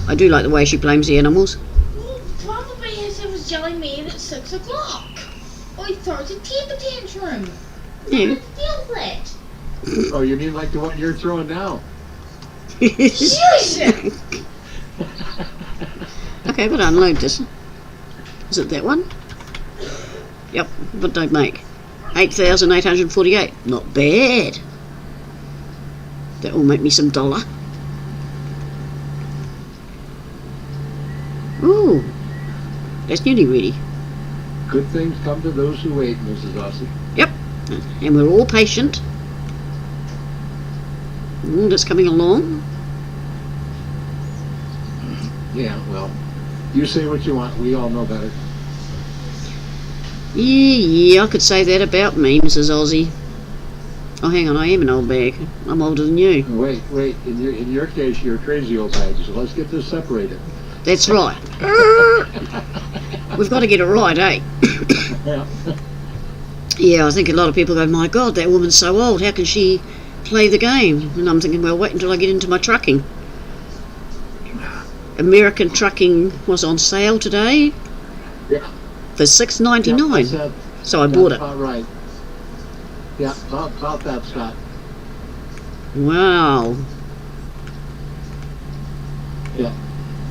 I do like the way she blames the animals. Probably as it was jelly meat at 6 o'clock. Or he throws a temper tantrum. Yeah. Deal with it. Oh, you mean like the one you're throwing now? Shush! Okay, but unload this. Is it that one? Yep, what did I make? 8,848. Not bad. That will make me some dollar. Ooh, that's nearly ready. Good things come to those who wait, Mrs. Aussie. Yep, and we're all patient. That's coming along. Yeah, well, you say what you want. We all know better. Yeah, I could say that about me, Mrs. Ozzy. Oh, hang on, I am an old bag. I'm older than you. Wait. In your case, you're a crazy old bag. So let's get this separated. That's right. We've got to get it right, eh? Yeah. Yeah, I think a lot of people go, my God, that woman's so old. How can she play the game? And I'm thinking, well, wait until I get into my trucking. American trucking was on sale today Yeah. for $6.99. That's So I bought it. about right. Yeah, about that, Scott. Wow. Yeah.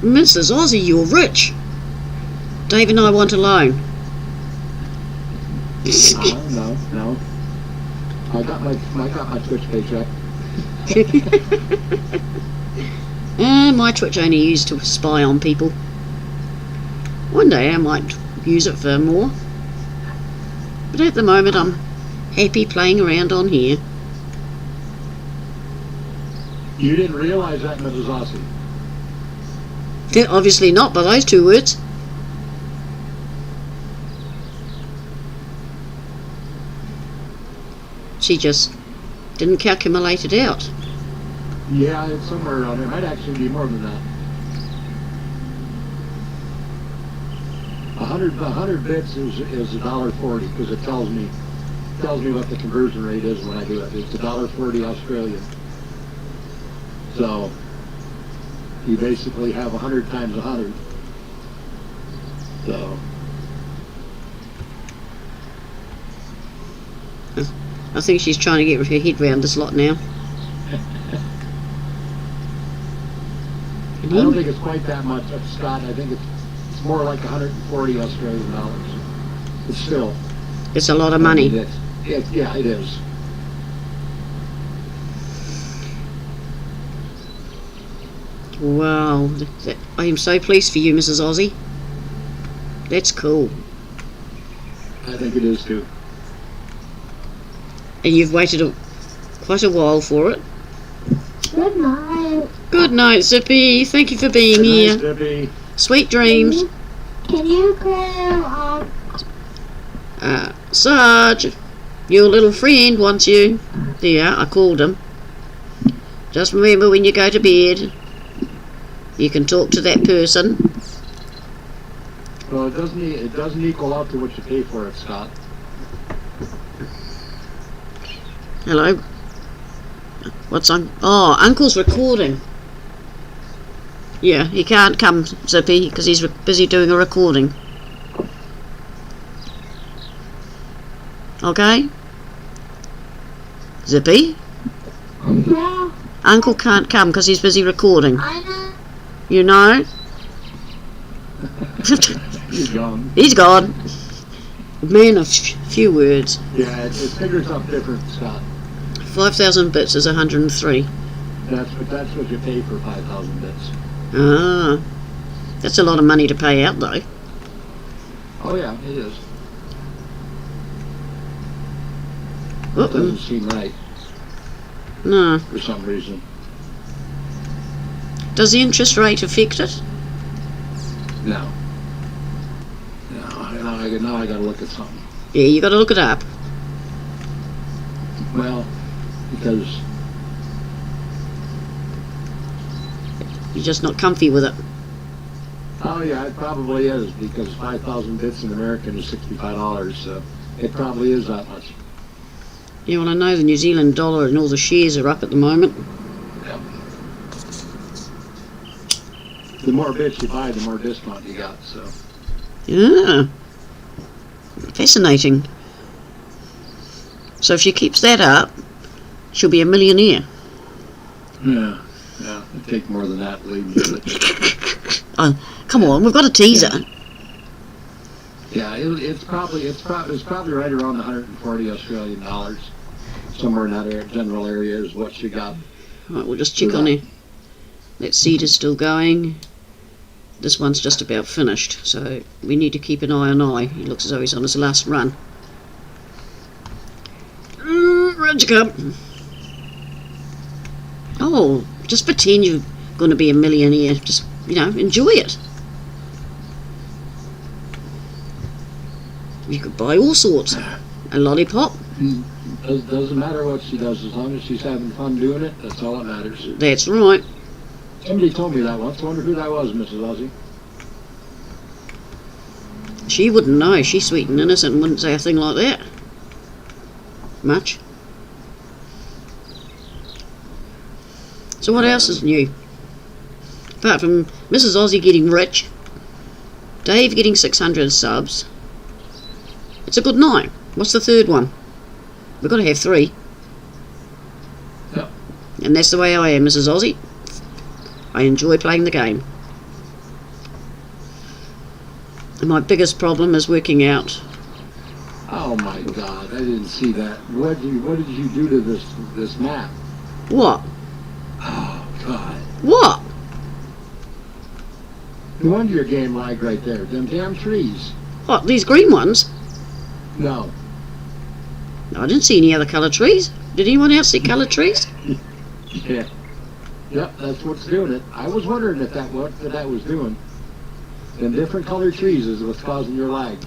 Mrs. Aussie, you're rich. Dave and I want a loan. No. I got my Twitch paycheck. My Twitch only used to spy on people. One day I might use it for more. But at the moment I'm happy playing around on here. You didn't realize that, Mrs. Aussie. Obviously not by those two words. She just didn't calculate it out. Yeah, it's somewhere around there. It might actually be more than that. 100 bits is $1.40 because it tells me what the conversion rate is when I do it. It's $1.40 Australian. So you basically have 100 times 100. So I think she's trying to get her head round this lot now. I don't think it's quite that much, Scott. I think it's more like 140 Australian dollars. It's still. It's a lot of money. Yeah, it is. Wow. I am so pleased for you, Mrs. Aussie. That's cool. I think it is too. And you've waited quite a while for it. Good night. Good night, Zippy. Thank you for being Good here. night, Zippy. Sweet dreams. Can you call Sarge, your little friend wants you. Yeah, I called him. Just remember when you go to bed, you can talk to that person. Well, it doesn't equal out to what you pay for it, Scott. Hello? What's on? Oh, Uncle's recording. Yeah, he can't come, Zippy, because he's busy doing a recording. Okay? Zippy? Yeah, Uncle can't come because he's busy recording. I know. You know? He's gone. He's gone. Man of few words. Yeah, it figures out different, Scott. 5,000 bits is 103. That's what you pay for 5,000 bits. Ah. That's a lot of money to pay out, though. Oh yeah, it is. Uh-oh. Doesn't seem right No. for some reason. Does the interest rate affect it? No. Now I gotta look at something. Yeah, you got to look it up. Well, because You're just not comfy with it. oh yeah, it probably is because 5,000 bits in American is $65. So it probably is that much. Yeah, well, I know the New Zealand dollar and all the shares are up at the moment. Yep. The more bits you buy, the more discount you got. So Yeah. Fascinating. So if she keeps that up, she'll be a millionaire. yeah, it'd take more than that, believe me. But, Oh, come on, we've got a teaser. yeah, it's probably right around 140 Australian dollars. Somewhere in that general area is what she got. Right, we'll just check on her. That seed is still going. This one's just about finished, so we need to keep an eye on eye. He looks as though he's on his last run. Ready to come. Oh, just pretend you're going to be a millionaire. Just, enjoy it. You could buy all sorts. A lollipop. Doesn't matter what she does, as long as she's having fun doing it, that's all that matters. That's right. Somebody told me that once. I wonder who that was, Mrs. Ozzie. She wouldn't know. She's sweet and innocent and wouldn't say a thing like that. Much. So what else is new? Apart from Mrs. Aussie getting rich, Dave getting 600 subs. It's a good night. What's the third one? We've got to have 3. Yep. And that's the way I am, Mrs. Aussie. I enjoy playing the game. And my biggest problem is working out. Oh my God, I didn't see that. What did you do to this map? What? Oh God. What? No wonder your game lagged right there. Them damn trees. What, these green ones? No. No, I didn't see any other coloured trees. Did anyone else see coloured trees? Yeah. Yep, that's what's doing it. I was wondering if that what that was doing. Them different colored trees is what's causing your lag.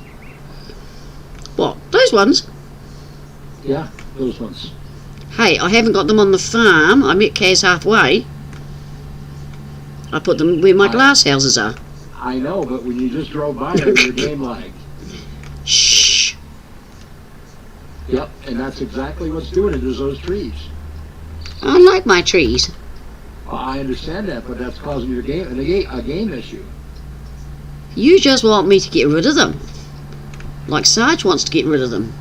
What, those ones? Yeah, those ones. Hey, I haven't got them on the farm. I met Kaz halfway. I put them where my glass houses are. I know, but when you just drove by them, your game lagged. Shh. Yep, and that's exactly what's doing it, is those trees. I like my trees. Well, I understand that, but that's causing your game a game issue. You just want me to get rid of them. Like Sarge wants to get rid of them.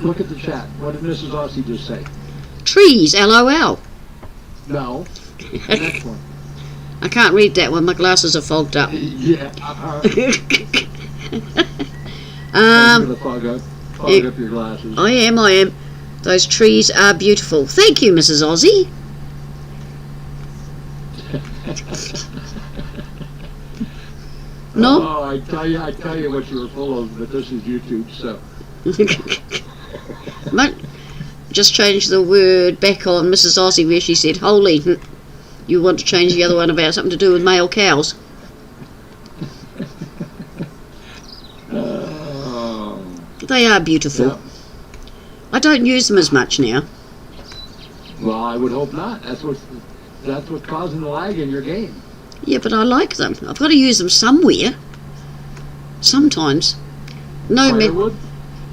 Look at the chat. What did Mrs. Aussie just say? Trees, LOL. No. The next one. I can't read that one. My glasses are fogged up. Yeah. Um, gonna fog up your glasses. I am. Those trees are beautiful. Thank you, Mrs. Aussie. No? Oh, I tell you what you were full of, but this is YouTube, so. But just change the word back on Mrs. Aussie where she said holy. You want to change the other one about something to do with male cows. They are beautiful. Yeah. I don't use them as much now. Well, I would hope not. That's what's causing the lag in your game. Yeah, but I like them. I've got to use them somewhere. Sometimes. No Firewood?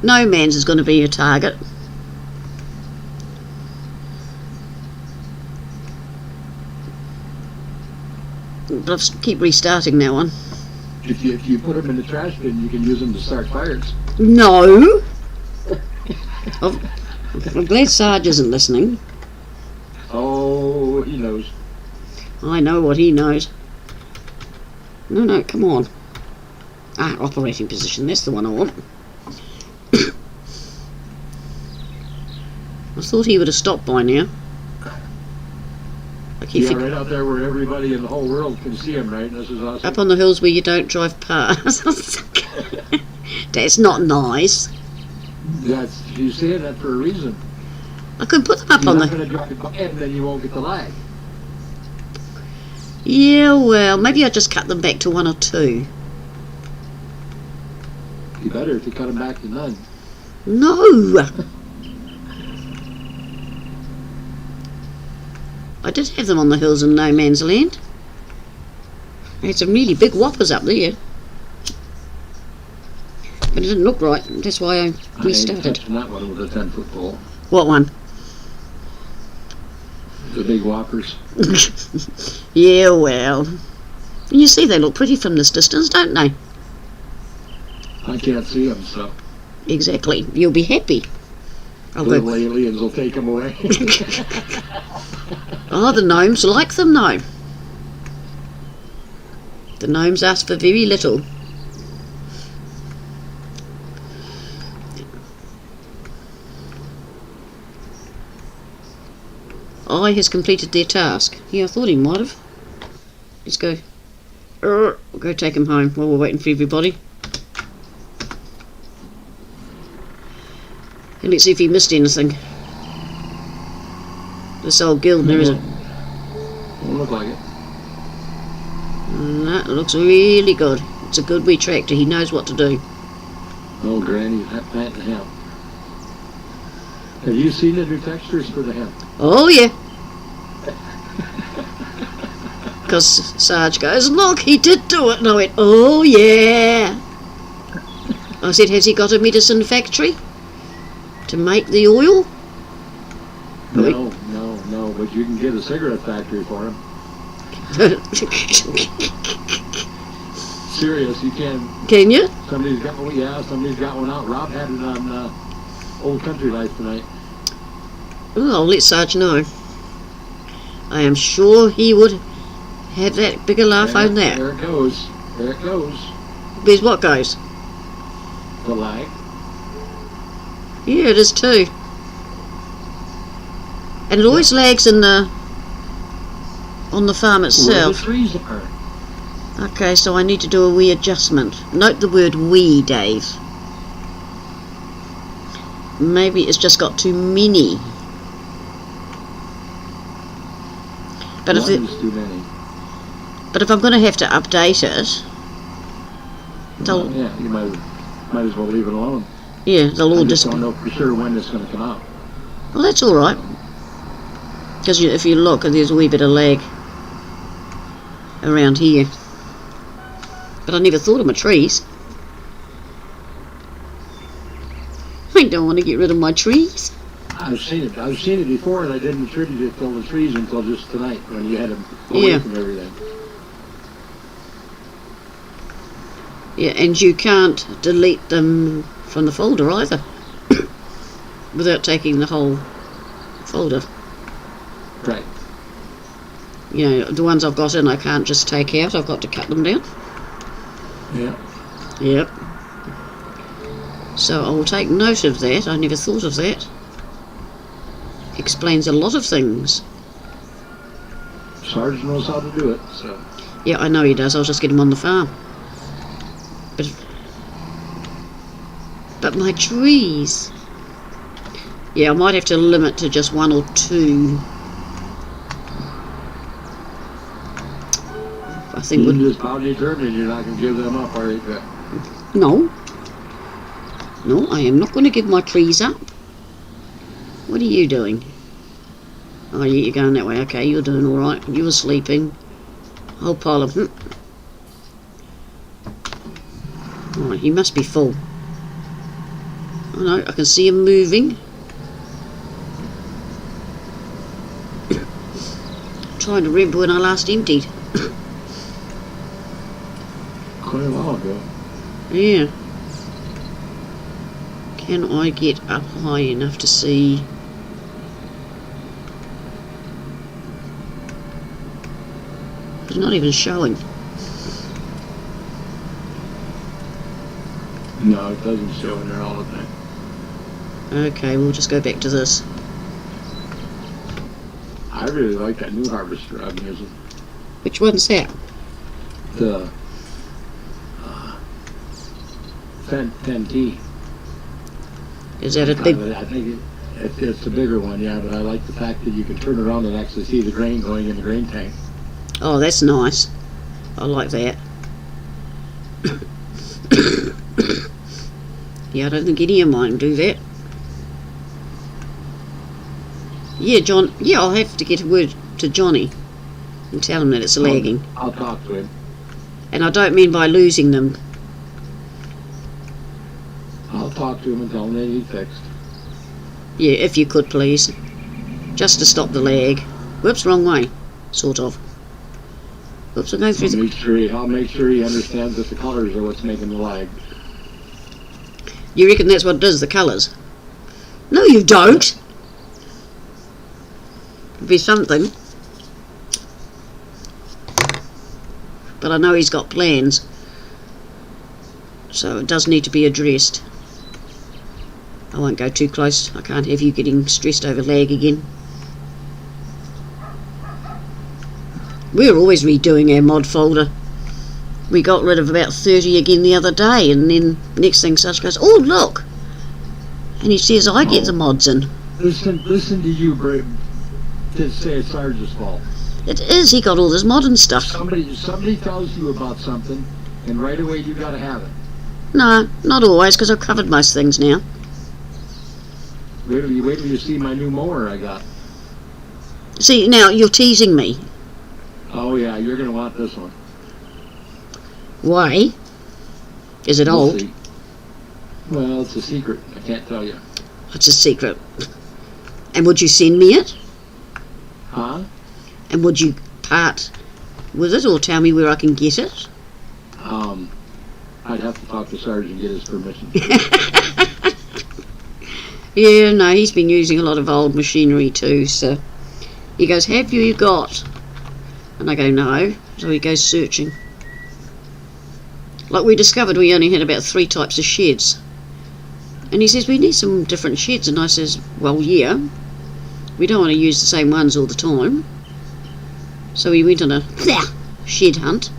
man's is going to be a target. But I'll keep restarting that one. If you put them in the trash bin, you can use them to start fires. No! I'm glad Sarge isn't listening. Oh, he knows. I know what he knows. No, come on. Operating position. That's the one I want. I thought he would have stopped by now. Like he Right out there where everybody in the whole world can see him, right? This is awesome. up on the hills where you don't drive past. That's not nice. You say that for a reason. I could put them up You're on not the... going to drive by and then you won't get the lag. Yeah, well, maybe I just cut them back to 1 or 2. You better if you cut them back to none. No! I did have them on the hills in No Man's Land. I had some really big whoppers up there. But it didn't look right. That's why I restarted. I ain't touching that one with a 10-foot pole. What one? The big whoppers. Yeah, well. You see, they look pretty from this distance, don't they? I can't see them, so Exactly. You'll be happy. I'll little go. aliens will take them away. Oh, the gnomes like them now. The gnomes ask for very little. I has completed their task. Yeah, I thought he might have. Let's go. We'll go take him home while we're waiting for everybody. And let's see if he missed anything. This old Gildner isn't. Won't look like it. That looks really good. It's a good wee tractor. He knows what to do. Oh, Granny's planting hemp. Have you seen the new textures for the hemp? Oh, yeah. Because Sarge goes, look, he did do it. And I went, oh, yeah. I said, has he got a medicine factory to make the oil? No, but you can get a cigarette factory for him. Serious, you can. Can you? Somebody's got one out. Rob had it Old Country Life tonight. Oh, I'll let Sarge know. I am sure he would have that bigger laugh on that. There it goes. There it goes. Where's what goes? The lag. Yeah, it is too. And it always lags in the on the farm Where the itself. trees are. Okay, so I need to do a wee adjustment. Note the word "wee," Dave. Maybe it's just got too many. But One is too many. if I'm going to have to update it, they'll Yeah, you might as well leave it alone. they'll I all just just. don't know for sure when it's going to come out. Well, that's all right. Because if you look, there's a wee bit of lag around here. But I never thought of my trees. I don't want to get rid of my trees. I've seen it. I've seen it before, and I didn't attribute it to the trees until just tonight when you had them away Yeah. from everything. Yeah, and you can't delete them from the folder either. Without taking the whole folder. Right. You know, the ones I've got in I can't just take out, I've got to cut them down. Yeah. Yep. So I will take note of that. I never thought of that. Explains a lot of things. Sarge knows how to do it, so. Yeah, I know he does. I'll just get him on the farm. But my trees. Yeah, I might have to limit to just one or two. I think You would just pound determined you're not going to give them up, are you? no. No, I am not going to give my trees up. What are you doing? Oh, yeah, you're going that way. Okay, you're doing all right. You were sleeping. Whole pile of them. Right, he must be full. Oh no, I can see him moving. Trying to remember when I last emptied. Quite a while ago. Yeah. Can I get up high enough to see? It's not even showing. No, it doesn't show in there all the time. Okay, we'll just go back to this. I really like that new harvester I'm using. Which one's that? The Fendt. Is that a big... I think it's the bigger one, yeah, but I like the fact that you can turn around and actually see the grain going in the grain tank. Oh, that's nice. I like that. Yeah, I don't think any of mine do that. Yeah, John. Yeah, I'll have to get a word to Johnny and tell him that it's lagging. I'll talk to him. And I don't mean by losing them. I'll talk to him and tell him they need fixed. Yeah, if you could, please. Just to stop the lag. Whoops, wrong way. Sort of. Whoops, I'm going through the... I'll make sure he understands that the colors are what's making the lag. You reckon that's what it is, the colours? No, you don't! It'd be something. But I know he's got plans. So it does need to be addressed. I won't go too close. I can't have you getting stressed over lag again. We're always redoing our mod folder. We got rid of about 30 again the other day, and then next thing Such goes, oh look! And he says I get the mods in. Listen to you, Brave. To say it's Sarge's fault. It is, he got all this modern stuff. Somebody tells you about something, and right away you gotta have it. No, not always, because I've covered most things now. Wait till you see my new mower I got. See, now you're teasing me. Oh yeah, you're gonna want this one. Why? Is it We'll old? see. Well, it's a secret. I can't tell you. It's a secret. And would you send me it? Huh? And would you part with it or tell me where I can get it? I'd have to talk to Sarge and get his permission. Yeah, no, he's been using a lot of old machinery too, so he goes, have you got? And I go, no. So he goes searching. Like we discovered we only had about 3 types of sheds. And he says, we need some different sheds. And I says, well, yeah. We don't want to use the same ones all the time. So we went on a shed hunt.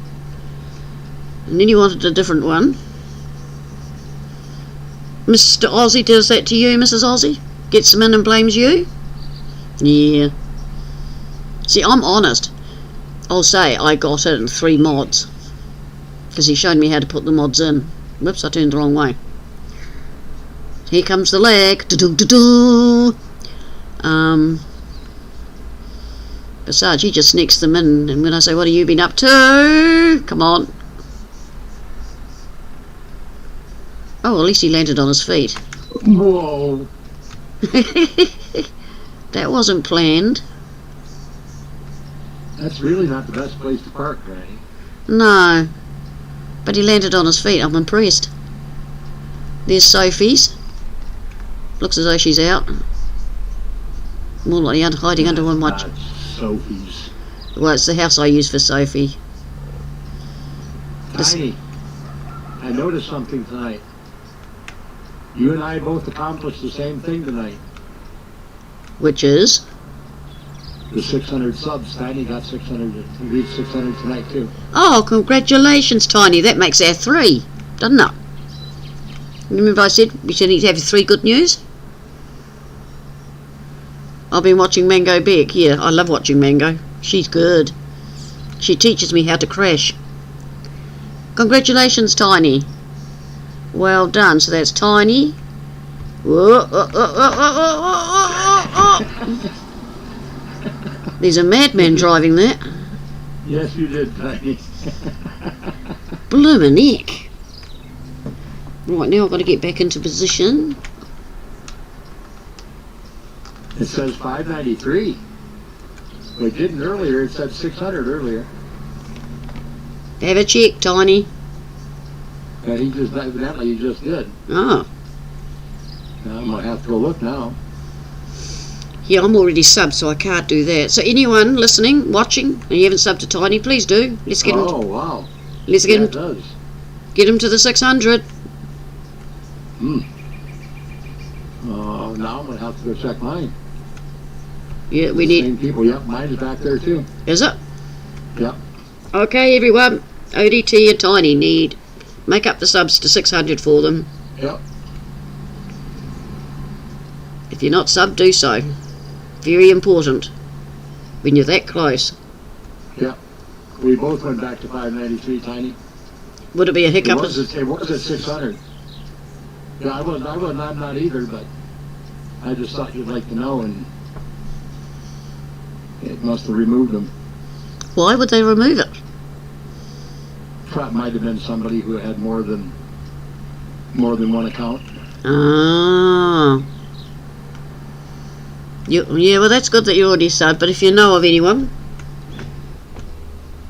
And then he wanted a different one. Mr. Aussie does that to you, Mrs. Aussie? Gets them in and blames you? Yeah. See, I'm honest. I'll say I got in 3 mods. Because he showed me how to put the mods in. Whoops, I turned the wrong way. Here comes the lag. Do-do-do-do. Besides, he just sneaks them in. And when I say, what have you been up to? Come on. Oh, at least he landed on his feet. Whoa. That wasn't planned. That's really not the best place to park, Granny. No. But he landed on his feet. I'm impressed. There's Sophie's. Looks as though she's out. More like hiding under one watch. Sophie's. Well, it's the house I use for Sophie. Tiny, I noticed something tonight. You and I both accomplished the same thing tonight. Which is? The 600 subs. Tiny got 600. He reached 600 tonight too. Oh, congratulations, Tiny. That makes our 3, doesn't it? Remember I said we should have 3 good news? I've been watching Mango Beck. Yeah, I love watching Mango. She's good. She teaches me how to crash. Congratulations, Tiny. Well done. So that's Tiny. There's a madman driving that. Yes, you did, Tiny. Bloomin' neck. Right, now I've got to get back into position. It says 593. It didn't earlier. It said 600 earlier. Have a check, Tiny. And he just, evidently he just did. Oh. Now I'm going to have to go look now. Yeah, I'm already subbed, so I can't do that. So anyone listening, watching, and you haven't subbed to Tiny, please do. Let's get him. Oh, wow. Let's Yeah, get it him. does. Get him to the 600. Now I'm going to have to go check mine. Yeah, we need. Same people. Yep, mine is back there too. Is it? Yep. Okay, everyone. ODT and Tiny need make up the subs to 600 for them. Yep. If you're not subbed, do so. Very important. When you're that close. Yep. We both went back to 593, Tiny. Would it be a It hiccup? was at 600. Yeah, I'm not either, but I just thought you'd like to know, and it must have removed them. Why would they remove it? It might have been somebody who had more than one account. Ah. Yeah, well, that's good that you already subbed, but if you know of anyone,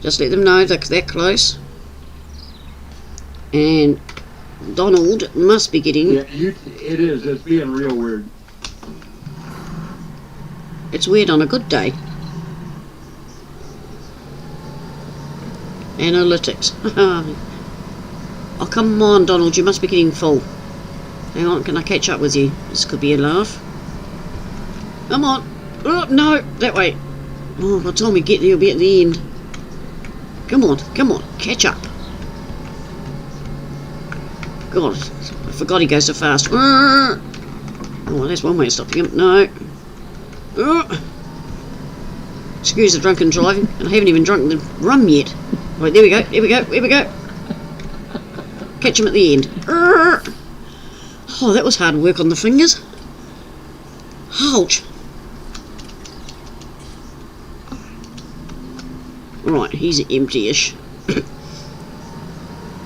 just let them know that they're close. And Donald must be getting... Yeah, it is. It's being real weird. It's weird on a good day. Analytics. Oh, come on, Donald, you must be getting full. Hang on, can I catch up with you? This could be a laugh. Come on. Oh, no, that way. Oh, by the time we get there, you'll be at the end. Come on, catch up. God, I forgot he goes so fast. Oh, that's one way of stopping him. No. Oh. Excuse the drunken driving, and I haven't even drunk the rum yet. Right, there we go. Catch him at the end. Oh, that was hard work on the fingers. Ouch. Right, he's empty-ish.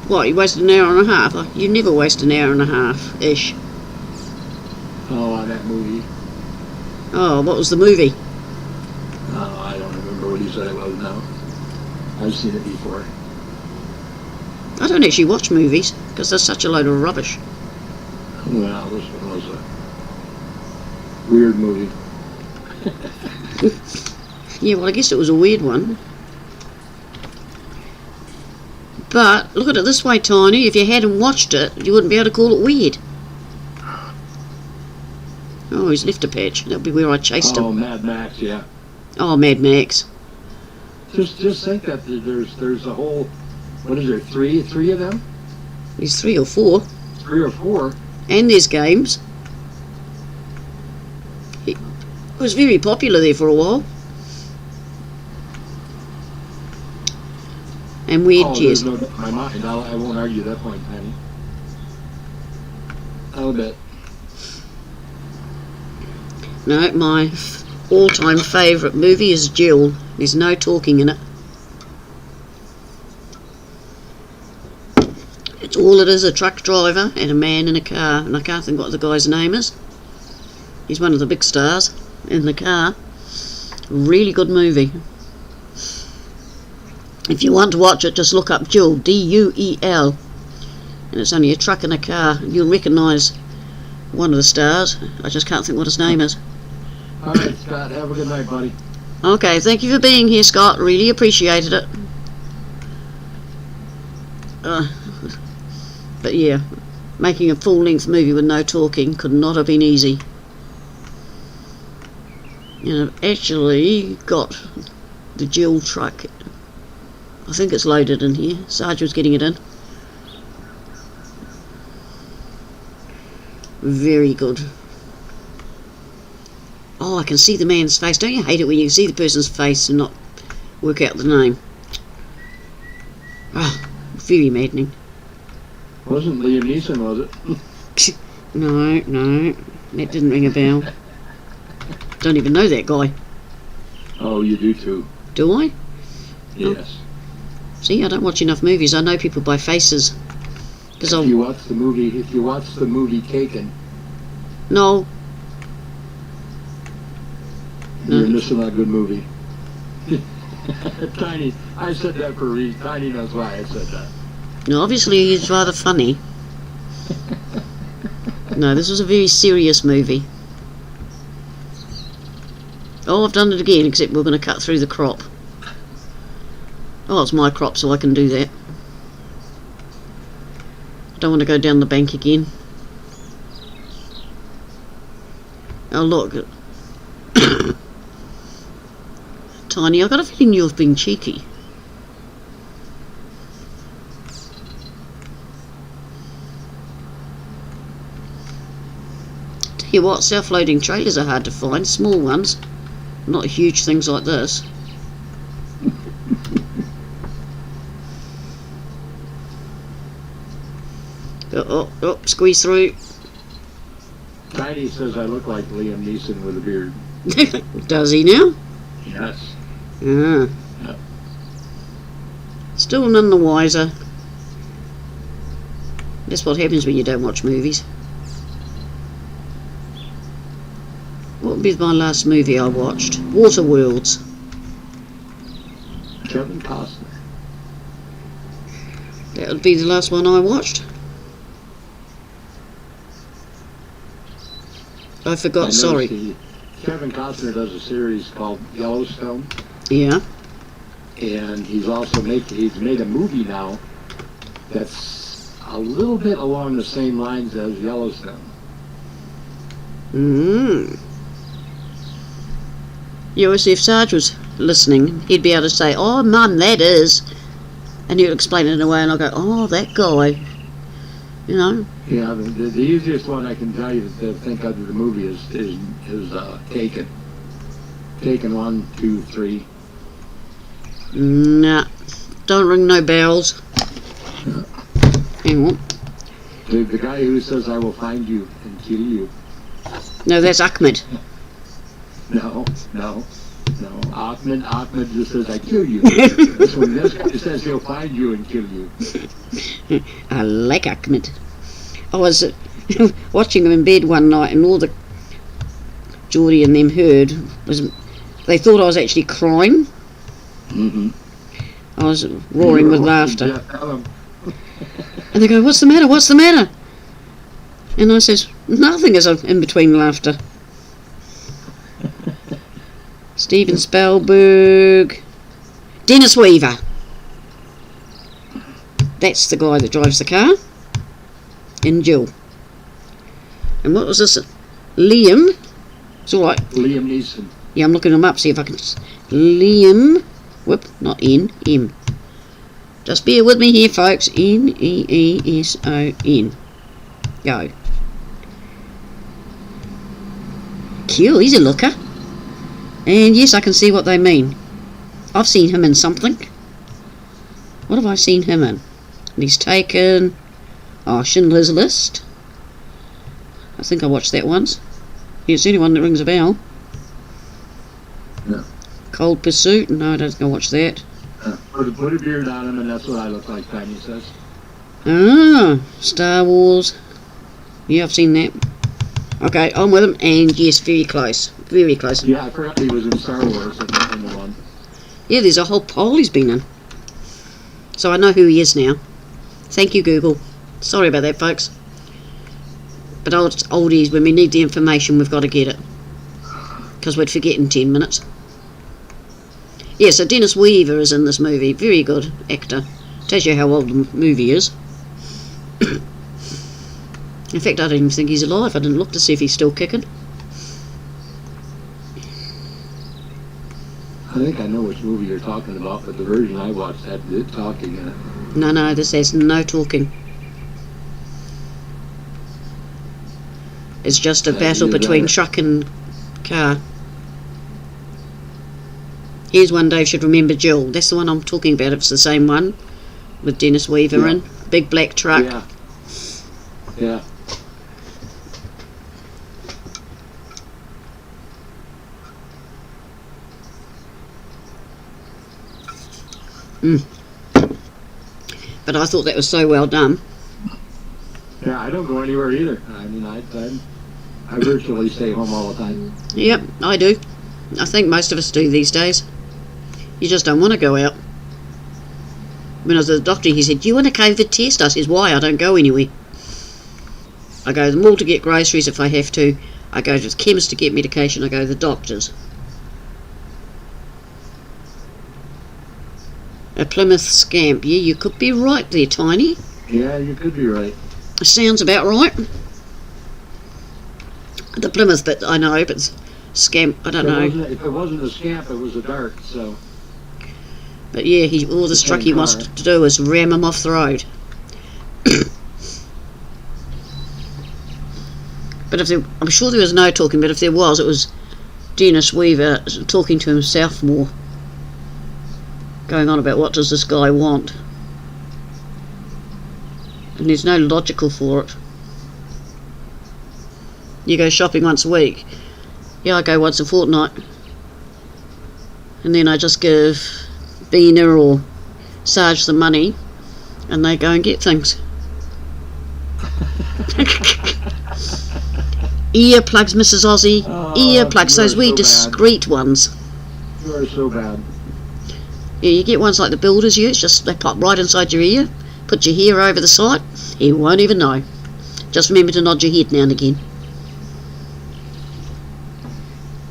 What, you wasted an hour and a half? You never waste an hour and a half-ish. Oh, on that movie. Oh, what was the movie? Oh, I don't remember what he said it was now. I've seen it before. I don't actually watch movies, because they're such a load of rubbish. Well, this one was Weird movie. Yeah, well, I guess it was a weird one. But look at it this way, Tiny. If you hadn't watched it, you wouldn't be able to call it weird. Oh, he's left a patch. That'll be where I chased Oh, him. Mad Max, yeah. Oh, Mad Max. Just think that there's a whole, what is there, three of them? There's 3 or 4. 3 or 4. And there's games. It was very popular there for a while. And weird Oh, cheers. there's no doubt in my mind. I won't argue that point, Penny. I'll bet. No, my all-time favourite movie is Jill. There's no talking in it. It's all it is, a truck driver and a man in a car, and I can't think what the guy's name is. He's one of the big stars in the car. Really good movie. If you want to watch it, just look up Duel, D-U-E-L, and it's only a truck and a car. You'll recognise one of the stars. I just can't think what his name is. All right, Scott, have a good night, buddy. Okay, thank you for being here, Scott. Really appreciated it. But yeah, making a full-length movie with no talking could not have been easy. And I've actually got the Jill truck. I think it's loaded in here. Sarge was getting it in. Very good. Oh, I can see the man's face. Don't you hate it when you can see the person's face and not work out the name? Ah, very maddening. Wasn't Liam Neeson, was it? No, that didn't ring a bell. Don't even know that guy. Oh, you do too. Do I? Yes. See, I don't watch enough movies. I know people by faces. Because If you watch the movie Taken, No. you're missing a good movie. Tiny, I said that for a reason. Tiny knows why I said that. No, obviously he's rather funny. No, this was a very serious movie. Oh, I've done it again, except we're going to cut through the crop. Oh, it's my crop, so I can do that. I don't want to go down the bank again. Oh, look. Tiny, I've got a feeling you've been cheeky. Tell you what, self-loading trailers are hard to find. Small ones. Not huge things like this. Oh, squeeze through. Tiny says I look like Liam Neeson with a beard. Does he now? Yes. Ah. Yep. Still none the wiser. That's what happens when you don't watch movies. What would be my last movie I watched? Waterworlds. Kevin Costner. That would be the last one I watched. I forgot, sorry. Kevin Costner does a series called Yellowstone, Yeah. and he's made a movie now that's a little bit along the same lines as Yellowstone. Yeah, see, if Sarge was listening, he'd be able to say, "Oh, Mum, that is," and he'd explain it in a way, and I'll go, "Oh, that guy," you know. Yeah, the easiest one I can tell you to think of the movie is Taken. Taken 1, 2, 3. Nah, don't ring no bells. Hang on. The guy who says I will find you and kill you. No, that's Ahmed. No. Ahmed just says I kill you. This one, this guy says he'll find you and kill you. I like Ahmed. I was watching him in bed one night, and all the Geordie and them heard was they thought I was actually crying. Mm-hmm. I was roaring with laughter. Yeah, tell him. And they go, "What's the matter? What's the matter?" And I says, "Nothing," as I'm in between laughter. Steven Spielberg. Dennis Weaver. That's the guy that drives the car. And Jill. And what was this? Liam. It's alright. Liam Neeson. Yeah, I'm looking him up, see if I can... Liam... Whoop, not N, M. Just bear with me here, folks. Neeson. Go. Cool, he's a looker. And yes, I can see what they mean. I've seen him in something. What have I seen him in? He's taken... Oh, Schindler's List. I think I watched that once. Yeah, it's the only one that rings a bell. No. Cold Pursuit? No, I don't think I watched that. Put a beard on him, and that's what I look like, Tiny says. Ah, Star Wars. Yeah, I've seen that. Okay, on with him, and yes, very close. Very close. Yeah, I forgot he was in Star Wars in the one. Yeah, there's a whole poll he's been in. So I know who he is now. Thank you, Google. Sorry about that, folks. But oldies, when we need the information, we've got to get it. Because we'd forget in 10 minutes. Yeah, so Dennis Weaver is in this movie. Very good actor. Tells you how old the movie is. In fact, I don't even think he's alive. I didn't look to see if he's still kicking. I think I know which movie you're talking about, but the version I watched had it talking in it. No, this has no talking. It's just a battle between truck and car. Here's one Dave should remember, Jill. That's the one I'm talking about. It's the same one with Dennis Weaver in. Big black truck. Yeah. Yeah. But I thought that was so well done. Yeah, I don't go anywhere either. I mean, I virtually stay home all the time. Yep, I do. I think most of us do these days. You just don't want to go out. When I was at the doctor, he said, "Do you want a COVID test?" I said, "Why? I don't go anywhere." I go to the mall to get groceries if I have to. I go to the chemist to get medication. I go to the doctor's. A Plymouth scamp. Yeah, you could be right there, Tiny. Yeah, you could be right. Sounds about right. The Plymouth bit, I know, but scamp, I don't know. If it wasn't a scamp, it was a dart, so... But yeah, all this truck he wants to do is ram him off the road. But if there, I'm sure there was no talking, but if there was, it was Dennis Weaver talking to himself more. Going on about what does this guy want. And there's no logical for it. You go shopping once a week. Yeah, I go once a fortnight. And then I just give Bina or Sarge the money and they go and get things. Earplugs, Mrs. Aussie. Earplugs, those wee discreet ones. You are so bad. Yeah, you get ones like the builders use, just they pop right inside your ear, put your hair over the side, he won't even know. Just remember to nod your head now and again.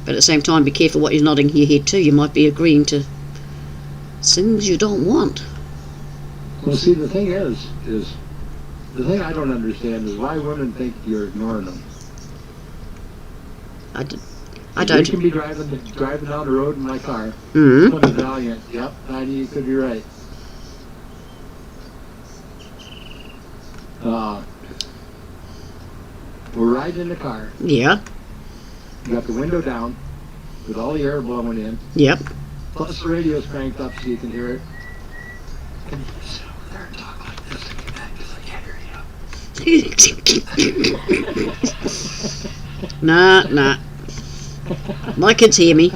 But at the same time, be careful what you're nodding your head to. You might be agreeing to things you don't want. Well, see, the thing is the thing I don't understand is why women think you're ignoring them. I don't. You can be driving down the road in my car. Mm-hmm. One is Valiant. Yep, Heidi, you could be right. We're riding in the car. Yeah. You got the window down with all the air blowing in. Yep. Plus the radio's cranked up so you can hear it. And you just sit over there and talk like this and get back because I can't hear you. Nah. My kids hear me.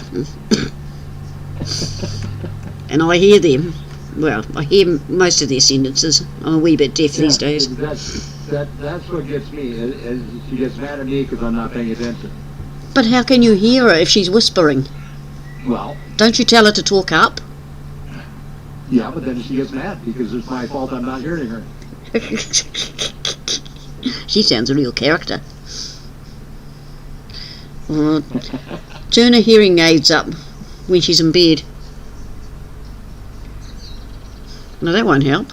And I hear them. Well, I hear most of their sentences. I'm a wee bit deaf these days. That's what gets me. Is she gets mad at me because I'm not paying attention. But how can you hear her if she's whispering? Well... Don't you tell her to talk up? Yeah, but then she gets mad because it's my fault I'm not hearing her. She sounds a real character. Turn her hearing aids up. when she's in bed. No, that won't help.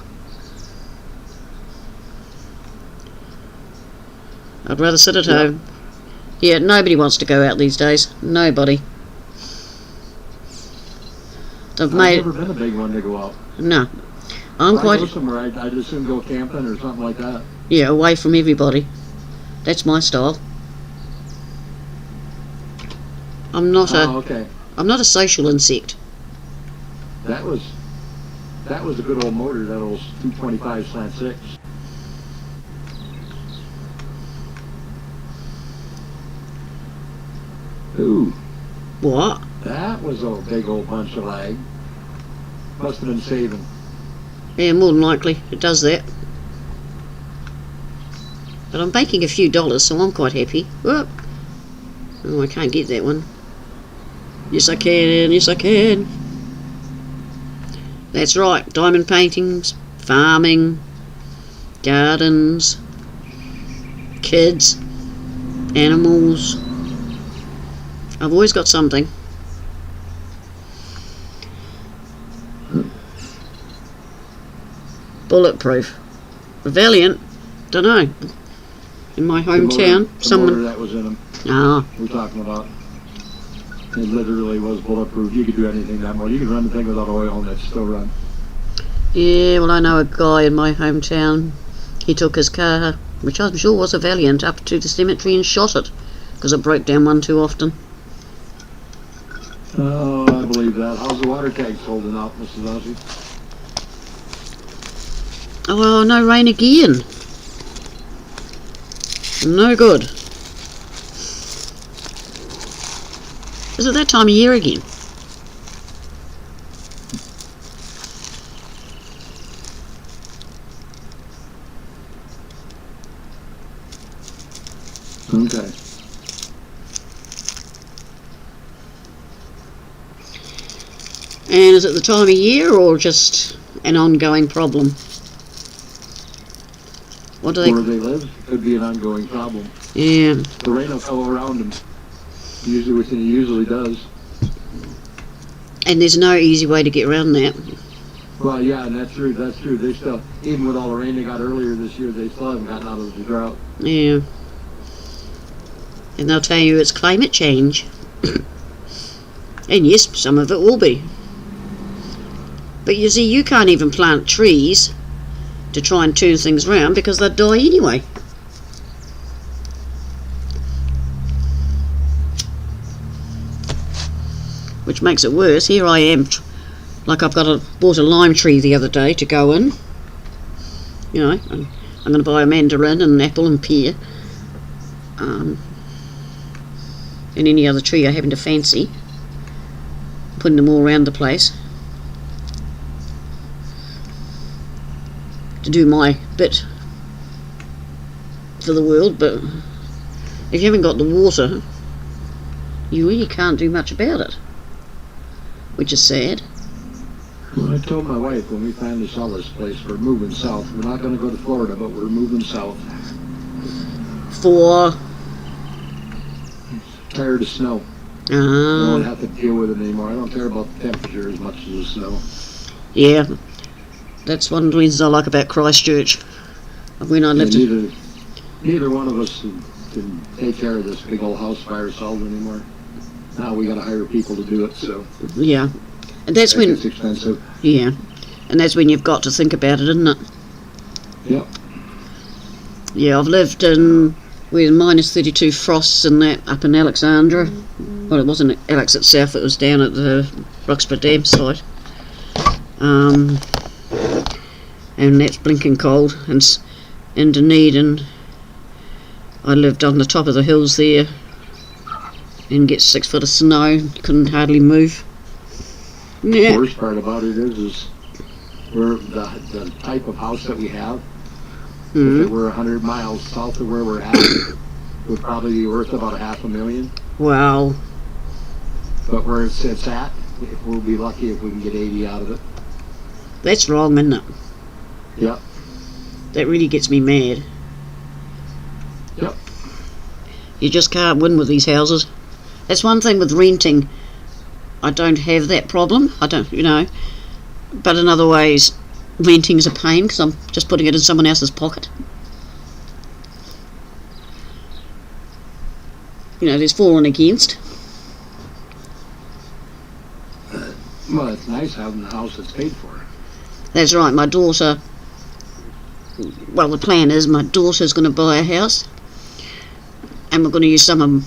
I'd rather sit at home. Yeah, nobody wants to go out these days. Nobody. I've never been a big one to go out. No. I'm If I quite... go somewhere, I'd as soon go camping or something like that. Yeah, away from everybody. That's my style. I'm not Okay. I'm not a social insect. That was a good old motor, that old 225 slant 6. Ooh, What? that was a big old bunch of lag. Must have been saving. Yeah, more than likely. It does that. But I'm making a few dollars, so I'm quite happy. Whoop. Oh, I can't get that one. Yes, I can. Yes, I can. That's right. Diamond paintings, farming, gardens, kids, animals. I've always got something. Bulletproof. Valiant. Dunno. In my hometown, The motor that was in them, Ah, we're talking about. It literally was bulletproof. You could do anything that motor. You could run the thing without oil and it'd still run. yeah, well I know a guy in my hometown. He took his car, which I'm sure was a Valiant, up to the cemetery and shot it, because it broke down one too often. Oh, I believe that. How's the water tanks holding out, Mrs. Ozzie? Oh, well, no rain again. No good. Is it that time of year again? Okay. And is it the time of year or just an ongoing problem? What do Where they live could be an ongoing problem. Yeah, The rain will go around them. Usually, which it usually does. and there's no easy way to get around that. Well, yeah, and that's true. That's true. They still, even with all the rain they got earlier this year, they still haven't gotten out of the drought. Yeah. And they'll tell you it's climate change. And yes, some of it will be. But you see, you can't even plant trees to try and turn things around because they'd die anyway. Which makes it worse. Here I am, like I've bought a lime tree the other day to go in. You know, and I'm going to buy a mandarin and an apple and pear. And any other tree I happen to fancy. Putting them all around the place. To do my bit for the world, but if you haven't got the water, you really can't do much about it, which is sad. Well, I told my wife when we finally saw this place, we're moving south. We're not going to go to Florida, but we're moving south. For Tired of snow. I don't have to deal with it anymore. I don't care about the temperature as much as the snow. yeah, that's one of the reasons I like about Christchurch. When I lived in, Neither one of us can take care of this big old house by ourselves anymore. Now we got to hire people to do it, so yeah, and that's when, it's expensive. yeah, and that's when you've got to think about it, isn't it? Yep. Yeah, I've lived in with minus 32 frosts and that up in Alexandra. Well, it wasn't Alex itself, it was down at the Roxburgh Dam site. And that's blinking cold. And in Dunedin, I lived on the top of the hills there and get 6 foot of snow, couldn't hardly move. The Yeah. worst part about it is we're the type of house that we have. If it were 100 miles south of where we're at, it would probably be worth about $500,000. Wow. But where it's at, we'll be lucky if we can get 80 out of it. That's wrong, isn't it? Yep. That really gets me mad. Yep. You just can't win with these houses. That's one thing with renting. I don't have that problem. I don't, but in other ways, renting's a pain because I'm just putting it in someone else's pocket. There's for and against. Well, it's nice having the house that's paid for. That's right. My daughter. Well, the plan is my daughter's going to buy a house, and we're going to use some of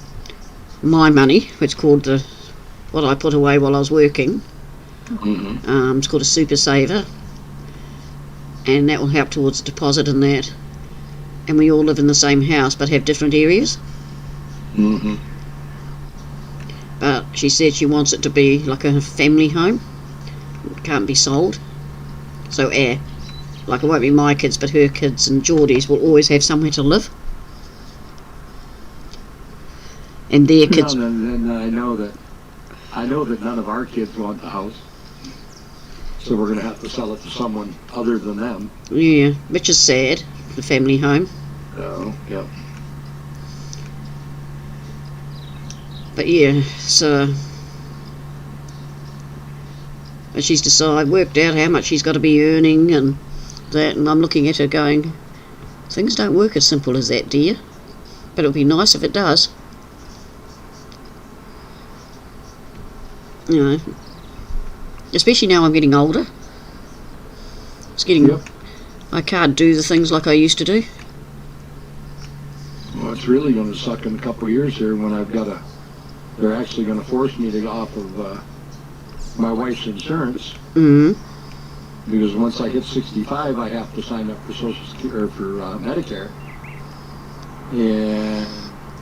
my money, which is called what I put away while I was working. Mm-hmm. It's called a super saver, and that will help towards the deposit and that. And we all live in the same house but have different areas. Mm-hmm. But she said she wants it to be like a family home. It can't be sold. So like it won't be my kids, but her kids and Geordie's will always have somewhere to live. And their kids. And I know that none of our kids want the house, so we're going to have to sell it to someone other than them. Yeah, which is sad. The family home. Oh, yeah. But yeah, so. But she's worked out how much she's got to be earning and that, and I'm looking at her going, things don't work as simple as that, dear. But it'll be nice if it does. Especially now I'm getting older. Yep. I can't do the things like I used to do. Well, it's really going to suck in a couple of years here when they're actually going to force me to go off of my wife's insurance. Mm-hmm. Because once I hit 65, I have to sign up for Social Security or for Medicare, and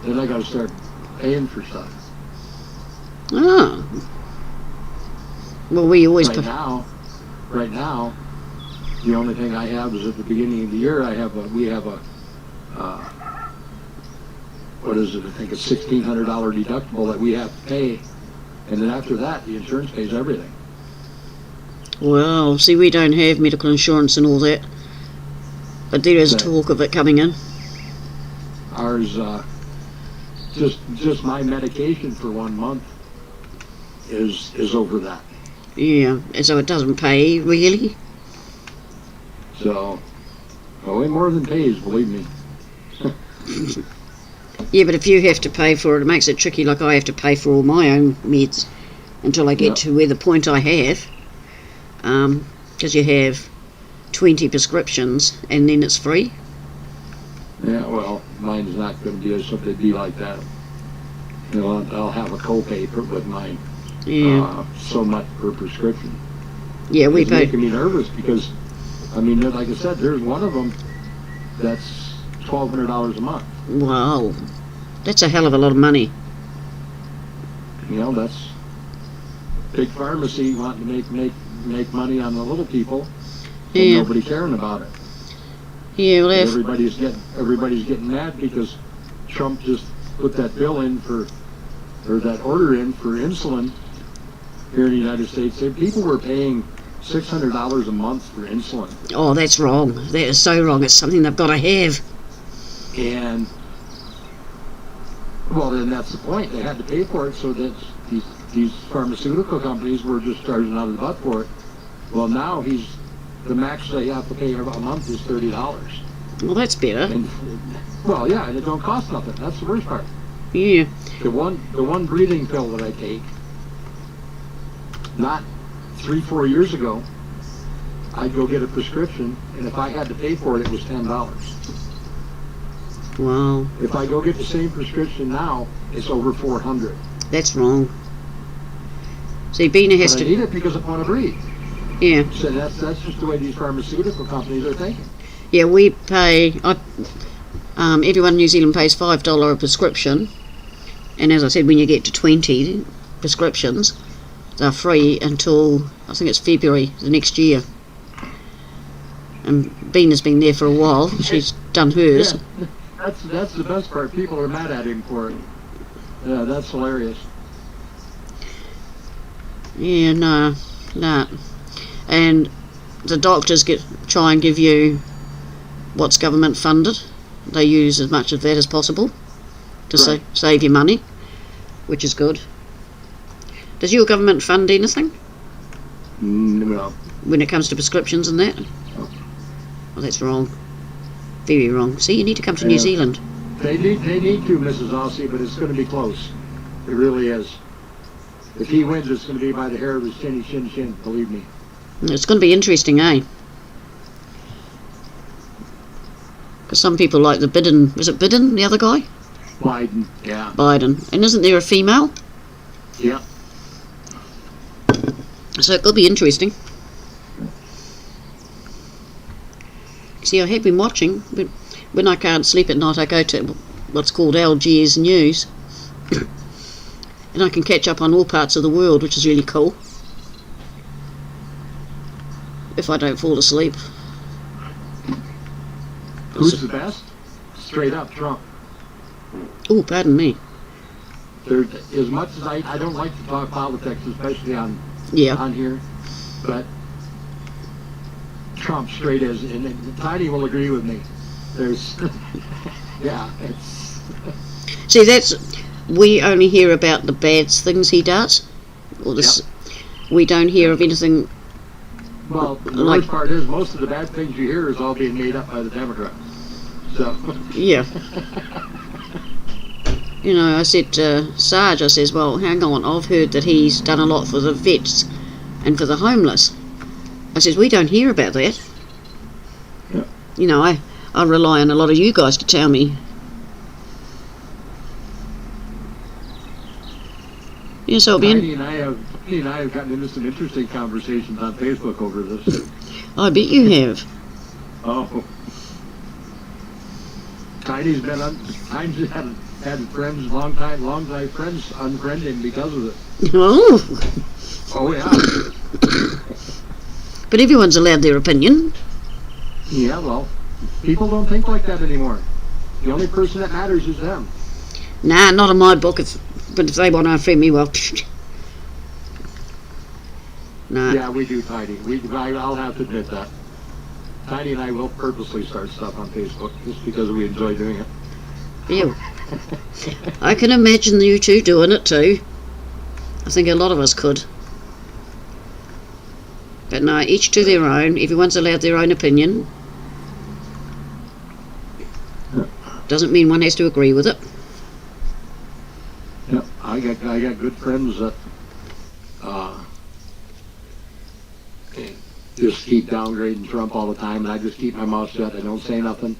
then I got to start paying for stuff. Ah. Well, we always Right now, the only thing I have is at the beginning of the year we have a what is it? I think it's $1,600 deductible that we have to pay, and then after that, the insurance pays everything. Well, see, we don't have medical insurance and all that, but there is talk of it coming in. Ours, just my medication for 1 month is over that. Yeah, and so it doesn't pay, really? So, way more than pays, believe me. Yeah, but if you have to pay for it, it makes it tricky, like I have to pay for all my own meds until I get to where the point I have. Because you have 20 prescriptions and then it's free. Yeah, well, mine's not going to be like that. I'll have a copay with mine. Yeah. So much per prescription. Yeah, we It's pay. making me nervous because, like I said, there's one of them that's $1,200 a month. Wow, that's a hell of a lot of money. That's big pharmacy wanting to make money on the little people, and Yeah. nobody caring about it. Yeah, well, And everybody's getting mad because Trump just put that bill in that order in for insulin here in the United States. People were paying $600 a month for insulin. oh, that's wrong. That is so wrong. It's something they've got to have. And, well, then that's the point. They had to pay for it, so that these pharmaceutical companies were just charging out of the butt for it. Well, now the max they have to pay a month is $30. Well, that's better. And, well, yeah, and it don't cost nothing. That's the worst part. Yeah. The one breathing pill that I take, not 3-4 years ago, I'd go get a prescription, and if I had to pay for it, it was $10. Wow, If I go get the same prescription now, it's over $400. that's wrong. See, Bina has But I to. need it because I want to breathe. Yeah. So that's just the way these pharmaceutical companies are thinking. Yeah, we pay. Everyone in New Zealand pays $5 a prescription, and as I said, when you get to 20 prescriptions, they're free until I think it's February the next year. And Bina's been there for a while. She's done hers. Yeah, that's the best part. People are mad at him for it. Yeah, that's hilarious. Yeah, no. And the doctors try and give you what's government funded. They use as much of that as possible to Right. save you money, which is good. Does your government fund anything Well, when it comes to prescriptions and that? Well, that's wrong. Very wrong. See, you need to come to New Yeah. Zealand. they need to, Mrs. Aussie, but it's going to be close. It really is. If he wins, it's going to be by the hair of his chinny chin chin. Believe me. It's going to be interesting, eh? Because some people like the Biden. Was it Biden, the other guy? Biden. Yeah. Biden. And isn't there a female? Yeah. So it could be interesting. See, I have been watching, but when I can't sleep at night, I go to what's called Algiers News, and I can catch up on all parts of the world, which is really cool. If I don't fall asleep. Who's the best? Straight up, Trump. Oh, pardon me. There, as much as I don't like to talk politics, especially on Yeah. here, but Trump straight as, and Tiny will agree with me. There's, yeah, it's. See, that's we only hear about the bad things he does, or this. We don't hear of anything. Well, the Like- worst part is most of the bad things you hear is all being made up by the Democrats. So. Yeah. You know, I said to Sarge, I says, well, hang on, I've heard that he's done a lot for the vets and for the homeless. I says, we don't hear about that. Yeah. You know, I rely on a lot of you guys to tell me. Yeah, so it'll be Tiny and I have gotten into some interesting conversations on Facebook over this. I bet you have. Oh. Tiny's been Tiny's had friends, long time friends unfriend him because of it. Oh, Oh yeah. but everyone's allowed their opinion. Yeah, well, people don't think like that anymore. The only person that matters is them. Nah, not in my book. But if they want to unfriend me, well, nah. Yeah, we do, Tiny. I'll have to admit that. Tiny and I will purposely start stuff on Facebook just because we enjoy doing it. Ew. I can imagine you two doing it too. I think a lot of us could. But no, each to their own. Everyone's allowed their own opinion. Doesn't mean one has to agree with it. Yeah, I got good friends that just keep downgrading Trump all the time, and I just keep my mouth shut. I don't say nothing,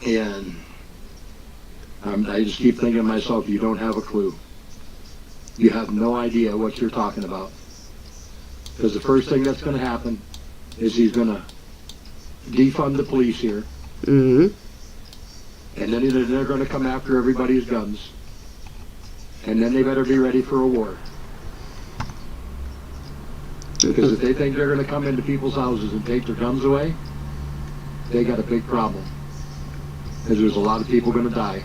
and I just keep thinking to myself, "You don't have a clue. You have no idea what you're talking about." Because the first thing that's going to happen is he's going to defund the police here, Mm-hmm. and then they're going to come after everybody's guns, and then they better be ready for a war. Because if they think they're going to come into people's houses and take their guns away, they got a big problem. Because there's a lot of people going to die.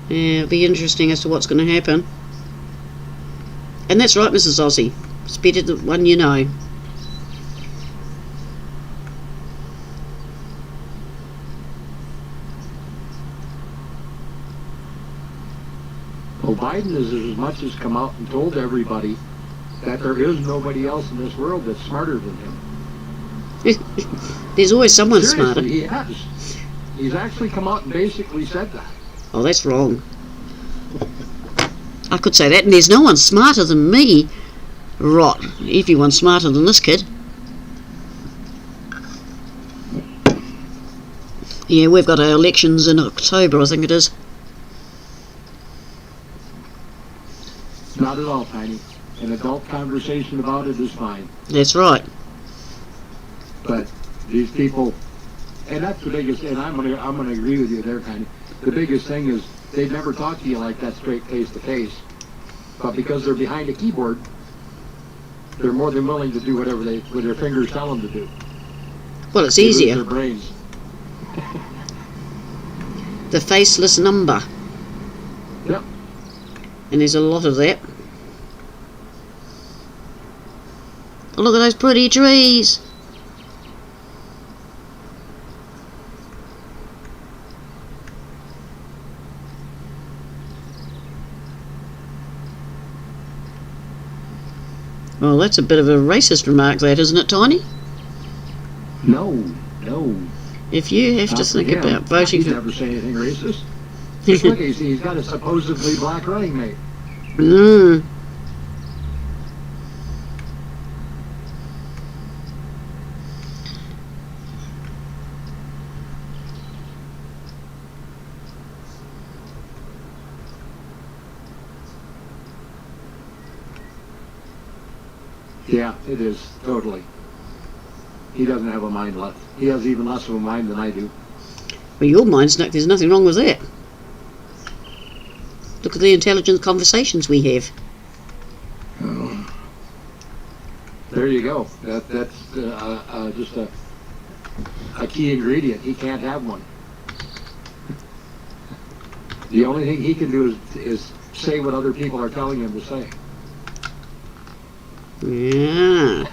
Yeah, it'll be interesting as to what's going to happen. And that's right, Mrs. Aussie. It's better the one you know. Well, Biden has as much as come out and told everybody that there is nobody else in this world that's smarter than him. There's always someone Seriously, smarter. he has. He's actually come out and basically said that. Oh, that's wrong. I could say that, and there's no one smarter than me. Rot. Everyone's smarter than this kid. Yeah, we've got our elections in October, I think it is. Not at all, Tiny. An adult conversation about it is fine. That's right. But these people, and that's the biggest, and I'm gonna agree with you there, Tiny. The biggest thing is they never talk to you like that straight face to face. But because they're behind a keyboard, they're more than willing to do whatever what their fingers tell them to do. Well, it's They lose easier. Their brains. The faceless number. Yep. And there's a lot of that. Oh, look at those pretty trees. Well, that's a bit of a racist remark, that, isn't it, Tiny? No. If you have to Not think him. about voting He'd for... never say anything racist. Just look, he's got a supposedly black running mate. Mm. Yeah, it is, totally. He doesn't have a mind left. He has even less of a mind than I do. Well, your mind's not... There's nothing wrong with that. Look at the intelligent conversations we have. There you go. That's just a key ingredient. He can't have one. The only thing he can do is say what other people are telling him to say. Yeah.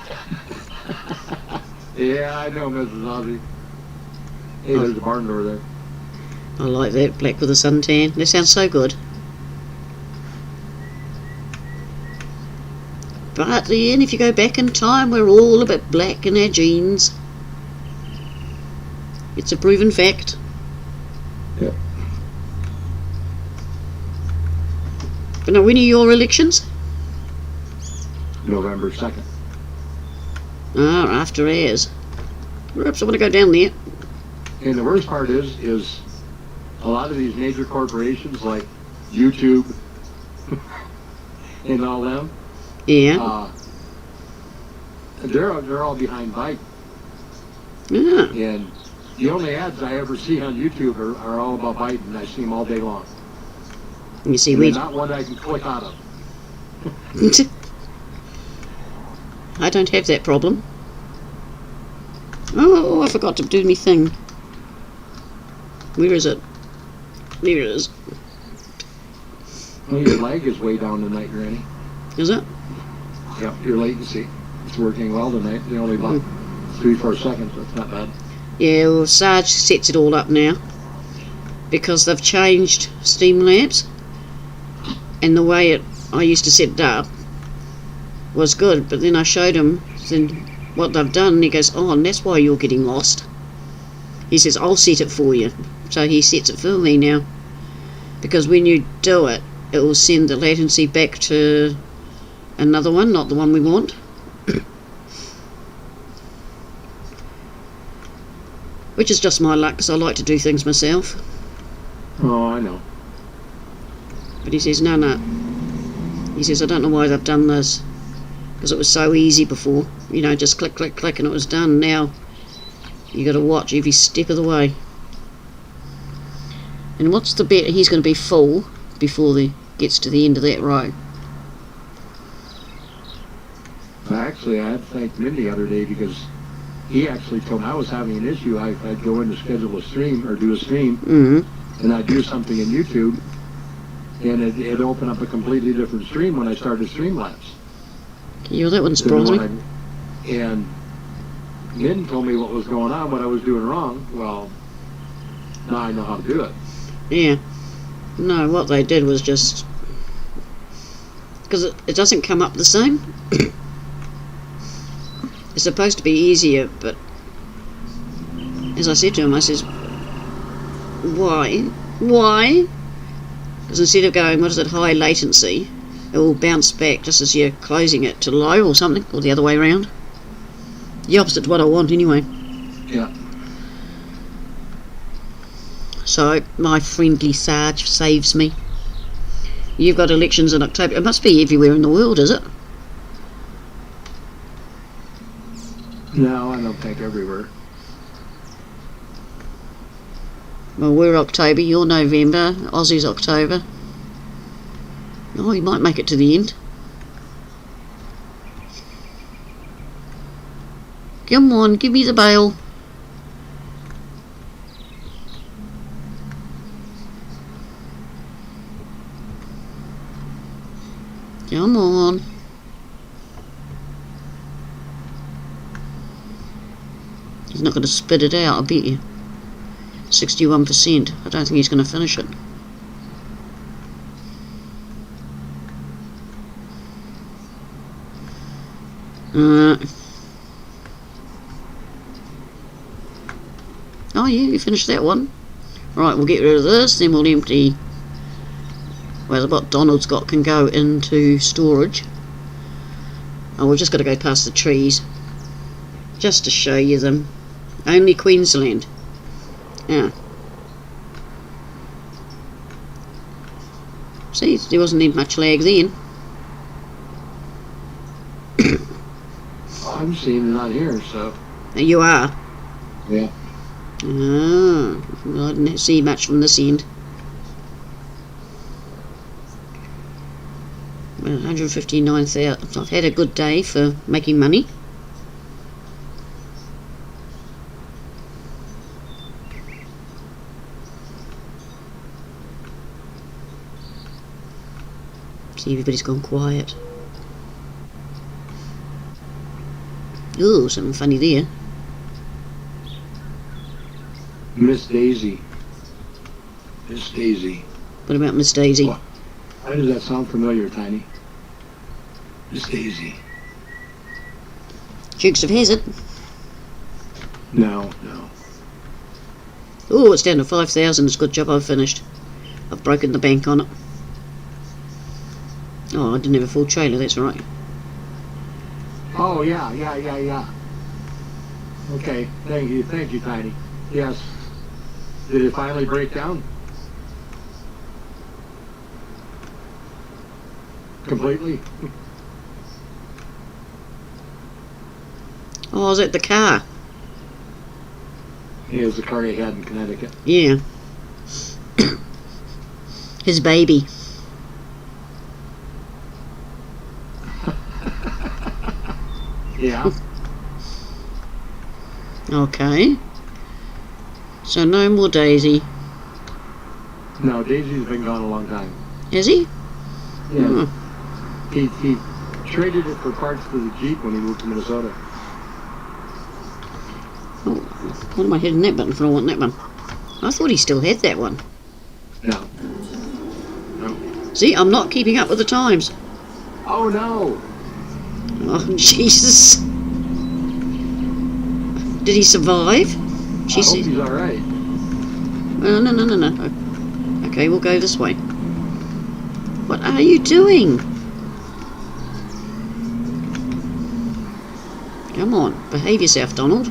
Yeah, I know, Mrs. Ozzy. Hey, there's a barn door there. I like that, black with a suntan. That sounds so good. But then, if you go back in time, we're all a bit black in our genes. It's a proven fact. Yep. But now, when are your elections? November 2nd. Ah, after ours. Perhaps I want to go down there. And the worst part is a lot of these major corporations like YouTube and all them, Yeah. they're all behind Biden. Ah. And the only ads I ever see on YouTube are all about Biden. I see them all day long. You see, And we... there's not one I can click out of. I don't have that problem. Oh, I forgot to do me thing. Where is it? There it is. Well, your lag is way down tonight, Granny. Is it? Yep, your latency. It's working well tonight. They only about 3-4 seconds. That's not bad. Yeah, well, Sarge sets it all up now. Because they've changed Streamlabs. And the way I used to set it up was good. But then I showed him then what they've done. And he goes, oh, and that's why you're getting lost. He says, I'll set it for you. So he sets it for me now. Because when you do it, it will send the latency back to another one, not the one we want. Which is just my luck, because I like to do things myself. Oh, I know. But he says, no. He says, I don't know why they've done this. Because it was so easy before. You know, just click, click, click, and it was done. Now, you got to watch every step of the way. And what's the bet he's going to be full before he gets to the end of that row? Actually, I had to thank Mindy the other day because he actually told me I was having an issue. I'd go in to schedule a stream or do a stream, Mm-hmm. and I'd do something in YouTube, and it'd open up a completely different stream when I started Streamlabs. Yeah, that wouldn't surprise me. And Min told me what was going on, what I was doing wrong. Well, now I know how to do it. Yeah. No, what they did was just... Because it doesn't come up the same. It's supposed to be easier, but... As I said to him, I says... Why? Why? Because instead of going, what is it, high latency, it will bounce back just as you're closing it to low or something, or the other way around. The opposite to what I want, anyway. Yeah. So, my friendly Sarge saves me. You've got elections in October. It must be everywhere in the world, is it? No, I don't think everywhere. Well, we're October, you're November, Aussie's October. Oh, you might make it to the end. Come on, give me the bail. Come on. He's not going to spit it out, I bet you. 61%. I don't think he's going to finish it. Oh yeah, you finished that one. Right, we'll get rid of this, then we'll empty. Well, what Donald's got can go into storage. Oh, we've just got to go past the trees. Just to show you them. Only Queensland. Yeah. See, there wasn't need much lag then. I'm seeing it on here, so. You are. Yeah. Ah, well, I didn't see much from this end. Well, 159,000. I've had a good day for making money. See, everybody's gone quiet. Ooh, something funny there. Miss Daisy. Miss Daisy. What about Miss Daisy? What? Why does that sound familiar, Tiny? Miss Daisy. Dukes of Hazzard. No, no. Oh, it's down to 5,000. It's a good job I've finished. I've broken the bank on it. Oh, I didn't have a full trailer, that's right. Oh, yeah. Okay, thank you, Tiny. Yes. Did it finally break down? Completely? Oh, is that the car? Yeah, it was the car he had in Connecticut. Yeah. His baby. Yeah. Okay. So no more Daisy. No, Daisy's been gone a long time. Is he? Yeah. Oh. He traded it for parts for the Jeep when he moved to Minnesota. Oh, what am I hitting that button for? I want that one. I thought he still had that one. No. See, I'm not keeping up with the times. Oh, no. Oh, Jesus. Did he survive? I hope he's all right. No. Okay, we'll go this way. What are you doing? Come on, behave yourself, Donald.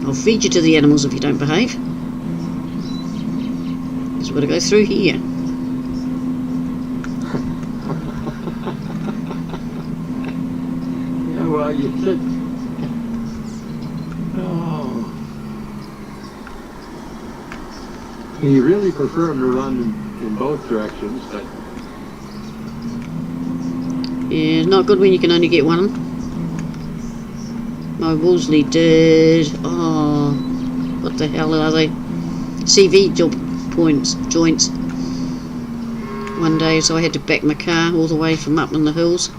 I'll feed you to the animals if you don't behave. So we've got to go through here. Yeah, well, you said... Oh. You really prefer him to run in both directions, but... Yeah, not good when you can only get one. My Wolseley did... Oh, what the hell are they? CV joints. One day, so I had to back my car all the way from up in the hills.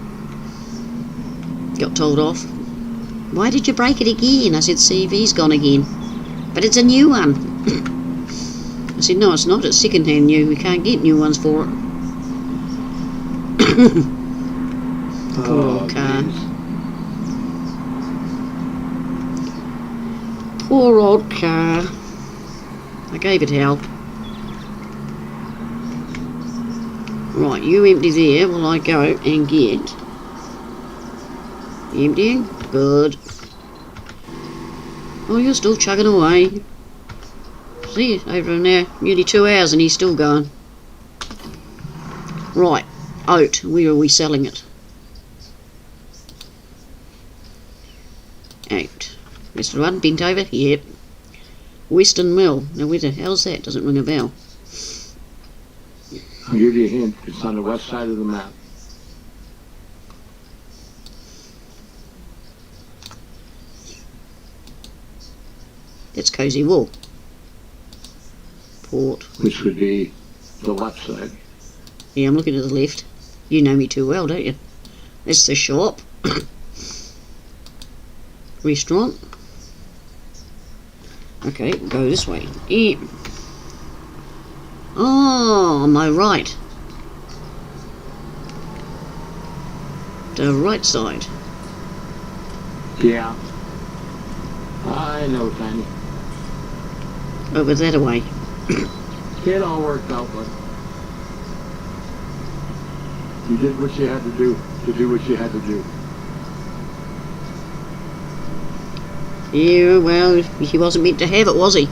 Got told off. Why did you break it again? I said, CV's gone again. But it's a new one. I said, no, it's not. It's second-hand new. We can't get new ones for it. Poor old car. Geez. Poor old car. I gave it help. Right, you empty there while I go and get... Emptying? Good. Oh, you're still chugging away. See, over now, nearly 2 hours and he's still going. Right, oat, where are we selling it? Oat. Rest of the one, bent over? Yep. Western Mill. Now where the hell's that? Doesn't ring a bell. I'll give you a hint. It's on the west side of the map. That's Cozy Wool. Port. Which would be the left side. Yeah, I'm looking to the left. You know me too well, don't you? That's the shop. Restaurant. Okay, go this way. Yeah. Oh, on my right. The right side. Yeah. I know, Tiny. Over that away. It all worked out, but you did what you had to do what you had to do. Yeah, well, he wasn't meant to have it, was he?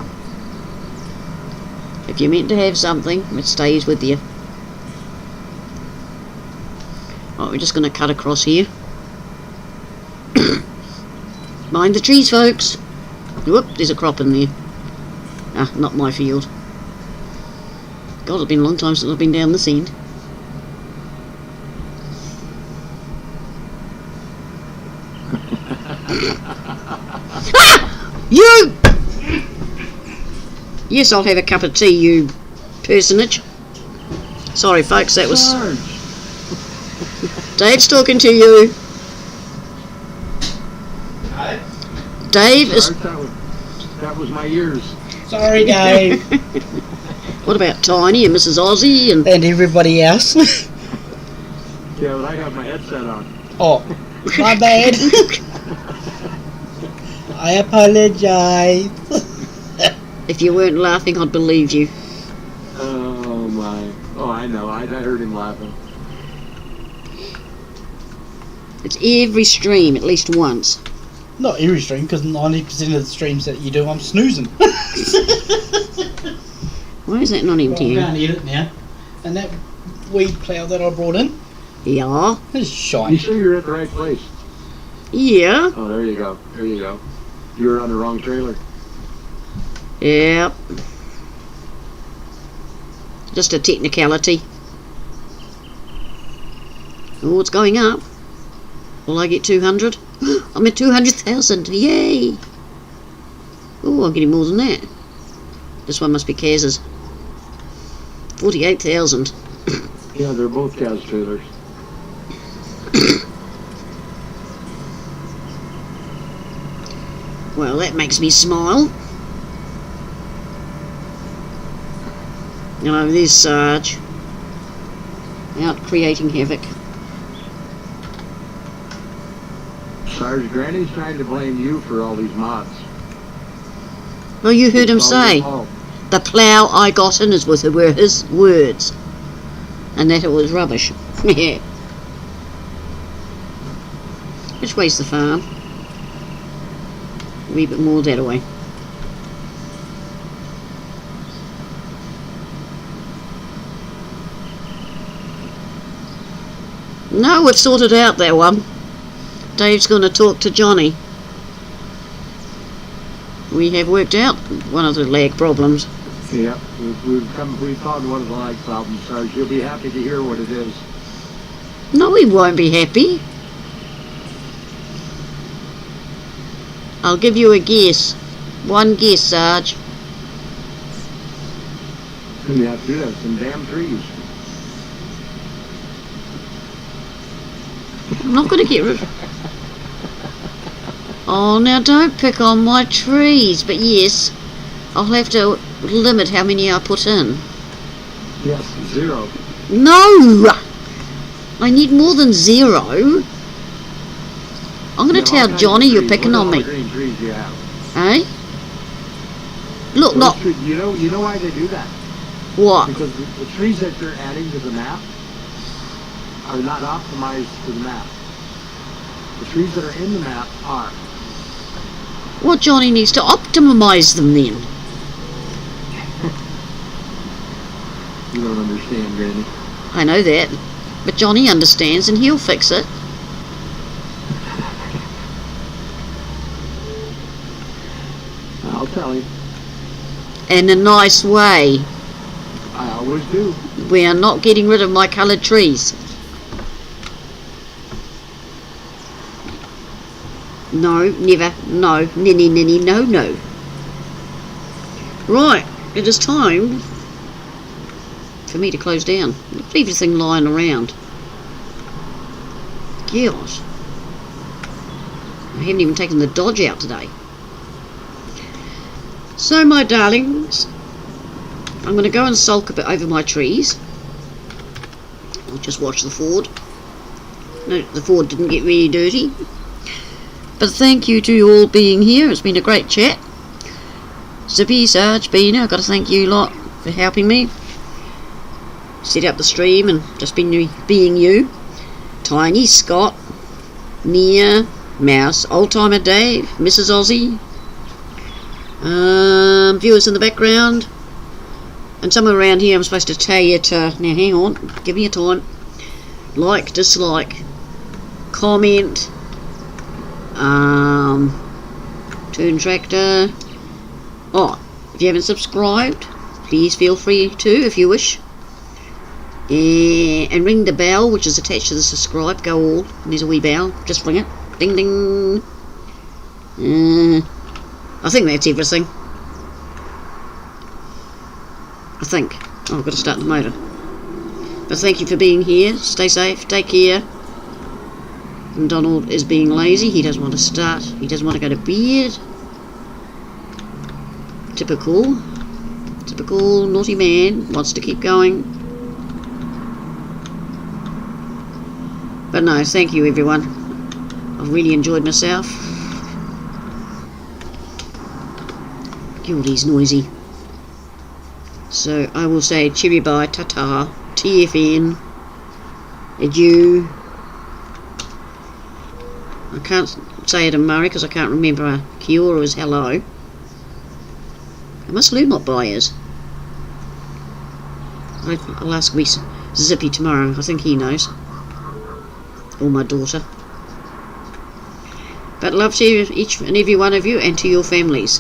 If you're meant to have something, it stays with you. Right, we're just going to cut across here. Mind the trees, folks. Whoop, there's a crop in there. Ah, not my field. God, it's been a long time since I've been down this end. Ah! You! Yes, I'll have a cup of tea, you personage. Sorry, folks, that was Sarge. Dave's talking to you. Hi. Dave is... Sarge, that was my ears. Sorry, Dave. What about Tiny and Mrs. Aussie and... And everybody else. Yeah, but I have my headset on. Oh, my bad. I apologize. If you weren't laughing, I'd believe you. Oh my. Oh, I know. I heard him laughing. It's every stream at least once. Not every stream, because 90% of the streams that you do, I'm snoozing. Why is that not Well, I'm emptying? going to edit now. And that weed plough that I brought in Yeah. is You shiny. sure you're at the right place? Yeah. Oh, there you go. There you go. You were on the wrong trailer. Yep. Just a technicality. Oh, it's going up. Will I get 200? I'm at 200,000. Yay! Oh, I'm getting more than that. This one must be Kaz's. 48,000. Yeah, they're both gas trailers. Well, that makes me smile. You know, there's Sarge. Out creating havoc. Sarge, Granny's trying to blame you for all these mods. Well, you heard him It's all your say, fault. the plough I got in were his words. And that it was rubbish. Yeah. Which way's the farm? A wee bit more that way. No, we've sorted out that one. Dave's going to talk to Johnny. We have worked out one of the lag problems. Yeah, we've found one of the lag problems, Sarge. You'll be happy to hear what it is. No, he won't be happy. I'll give you a guess. One guess, Sarge. You have to do that. Some damn trees. I'm not going to get rid. Oh, now don't pick on my trees. But yes, I'll have to limit how many I put in. Yes, 0. No! I need more than 0. I'm going to Yeah, all tell kinds Johnny of you're trees. picking Look at on all me. the green trees you have. Eh? Look, Those not trees- You know why they do that? what? Because the trees that you're adding to the map are not optimized to the map. The trees that are in the map are. Well, Johnny needs to optimize them then. You don't understand, Granny. I know that. But Johnny understands and he'll fix it. I'll tell you. In a nice way. I always do. We are not getting rid of my coloured trees. No, never. No. Ninny, ninny, no, no. Right. It is time for me to close down. Leave this thing lying around. Gosh. I haven't even taken the Dodge out today. So, my darlings, I'm going to go and sulk a bit over my trees. I'll just watch the Ford. No, the Ford didn't get really dirty. But thank you to you all being here. It's been a great chat. Zippy, Sarge, Bina, I've got to thank you lot for helping me set up the stream and just being you. Tiny, Scott, Nia, Mouse, Old Timer Dave, Mrs. Aussie, viewers in the background, and somewhere around here I'm supposed to tell you to, now hang on, give me a time, like, dislike, comment, turn tractor. Oh, if you haven't subscribed, please feel free to if you wish. And ring the bell, which is attached to the subscribe. Go all. And there's a wee bell. Just ring it. Ding ding. I think that's everything. I think. Oh, I've got to start the motor. But thank you for being here. Stay safe. Take care. And Donald is being lazy. He doesn't want to start. He doesn't want to go to bed. Typical naughty man. Wants to keep going. But no, thank you everyone. I've really enjoyed myself. God, he's noisy. So I will say cheery bye, ta-ta, TFN, adieu. I can't say it in Murray because I can't remember kia ora is hello. I must learn what bye is. I'll ask wee Zippy tomorrow. I think he knows. Or my daughter. But love to each and every one of you and to your families.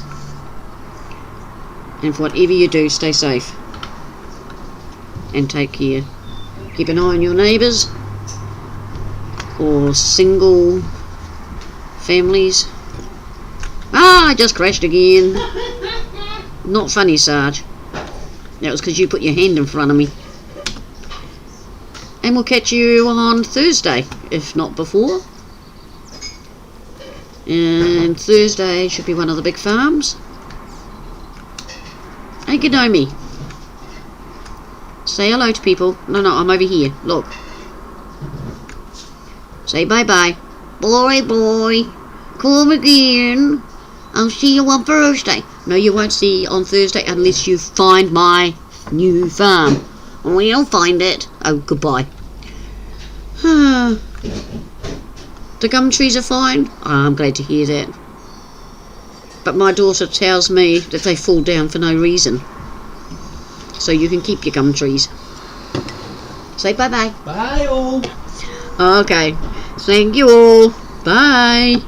And for whatever you do, stay safe. And take care. Keep an eye on your neighbours. Or single families. Ah, I just crashed again. Not funny, Sarge. That was because you put your hand in front of me. And we'll catch you on Thursday, if not before. And Thursday should be one of the big farms. Hey, good know me. Say hello to people. No, I'm over here. Look. Say bye-bye. Bye. Come again. I'll see you on Thursday. No, you won't see on Thursday unless you find my new farm. We'll find it. Oh, goodbye. The gum trees are fine. Oh, I'm glad to hear that. But my daughter tells me that they fall down for no reason. So you can keep your gum trees. Say bye-bye. Bye all. Okay. Thank you all. Bye.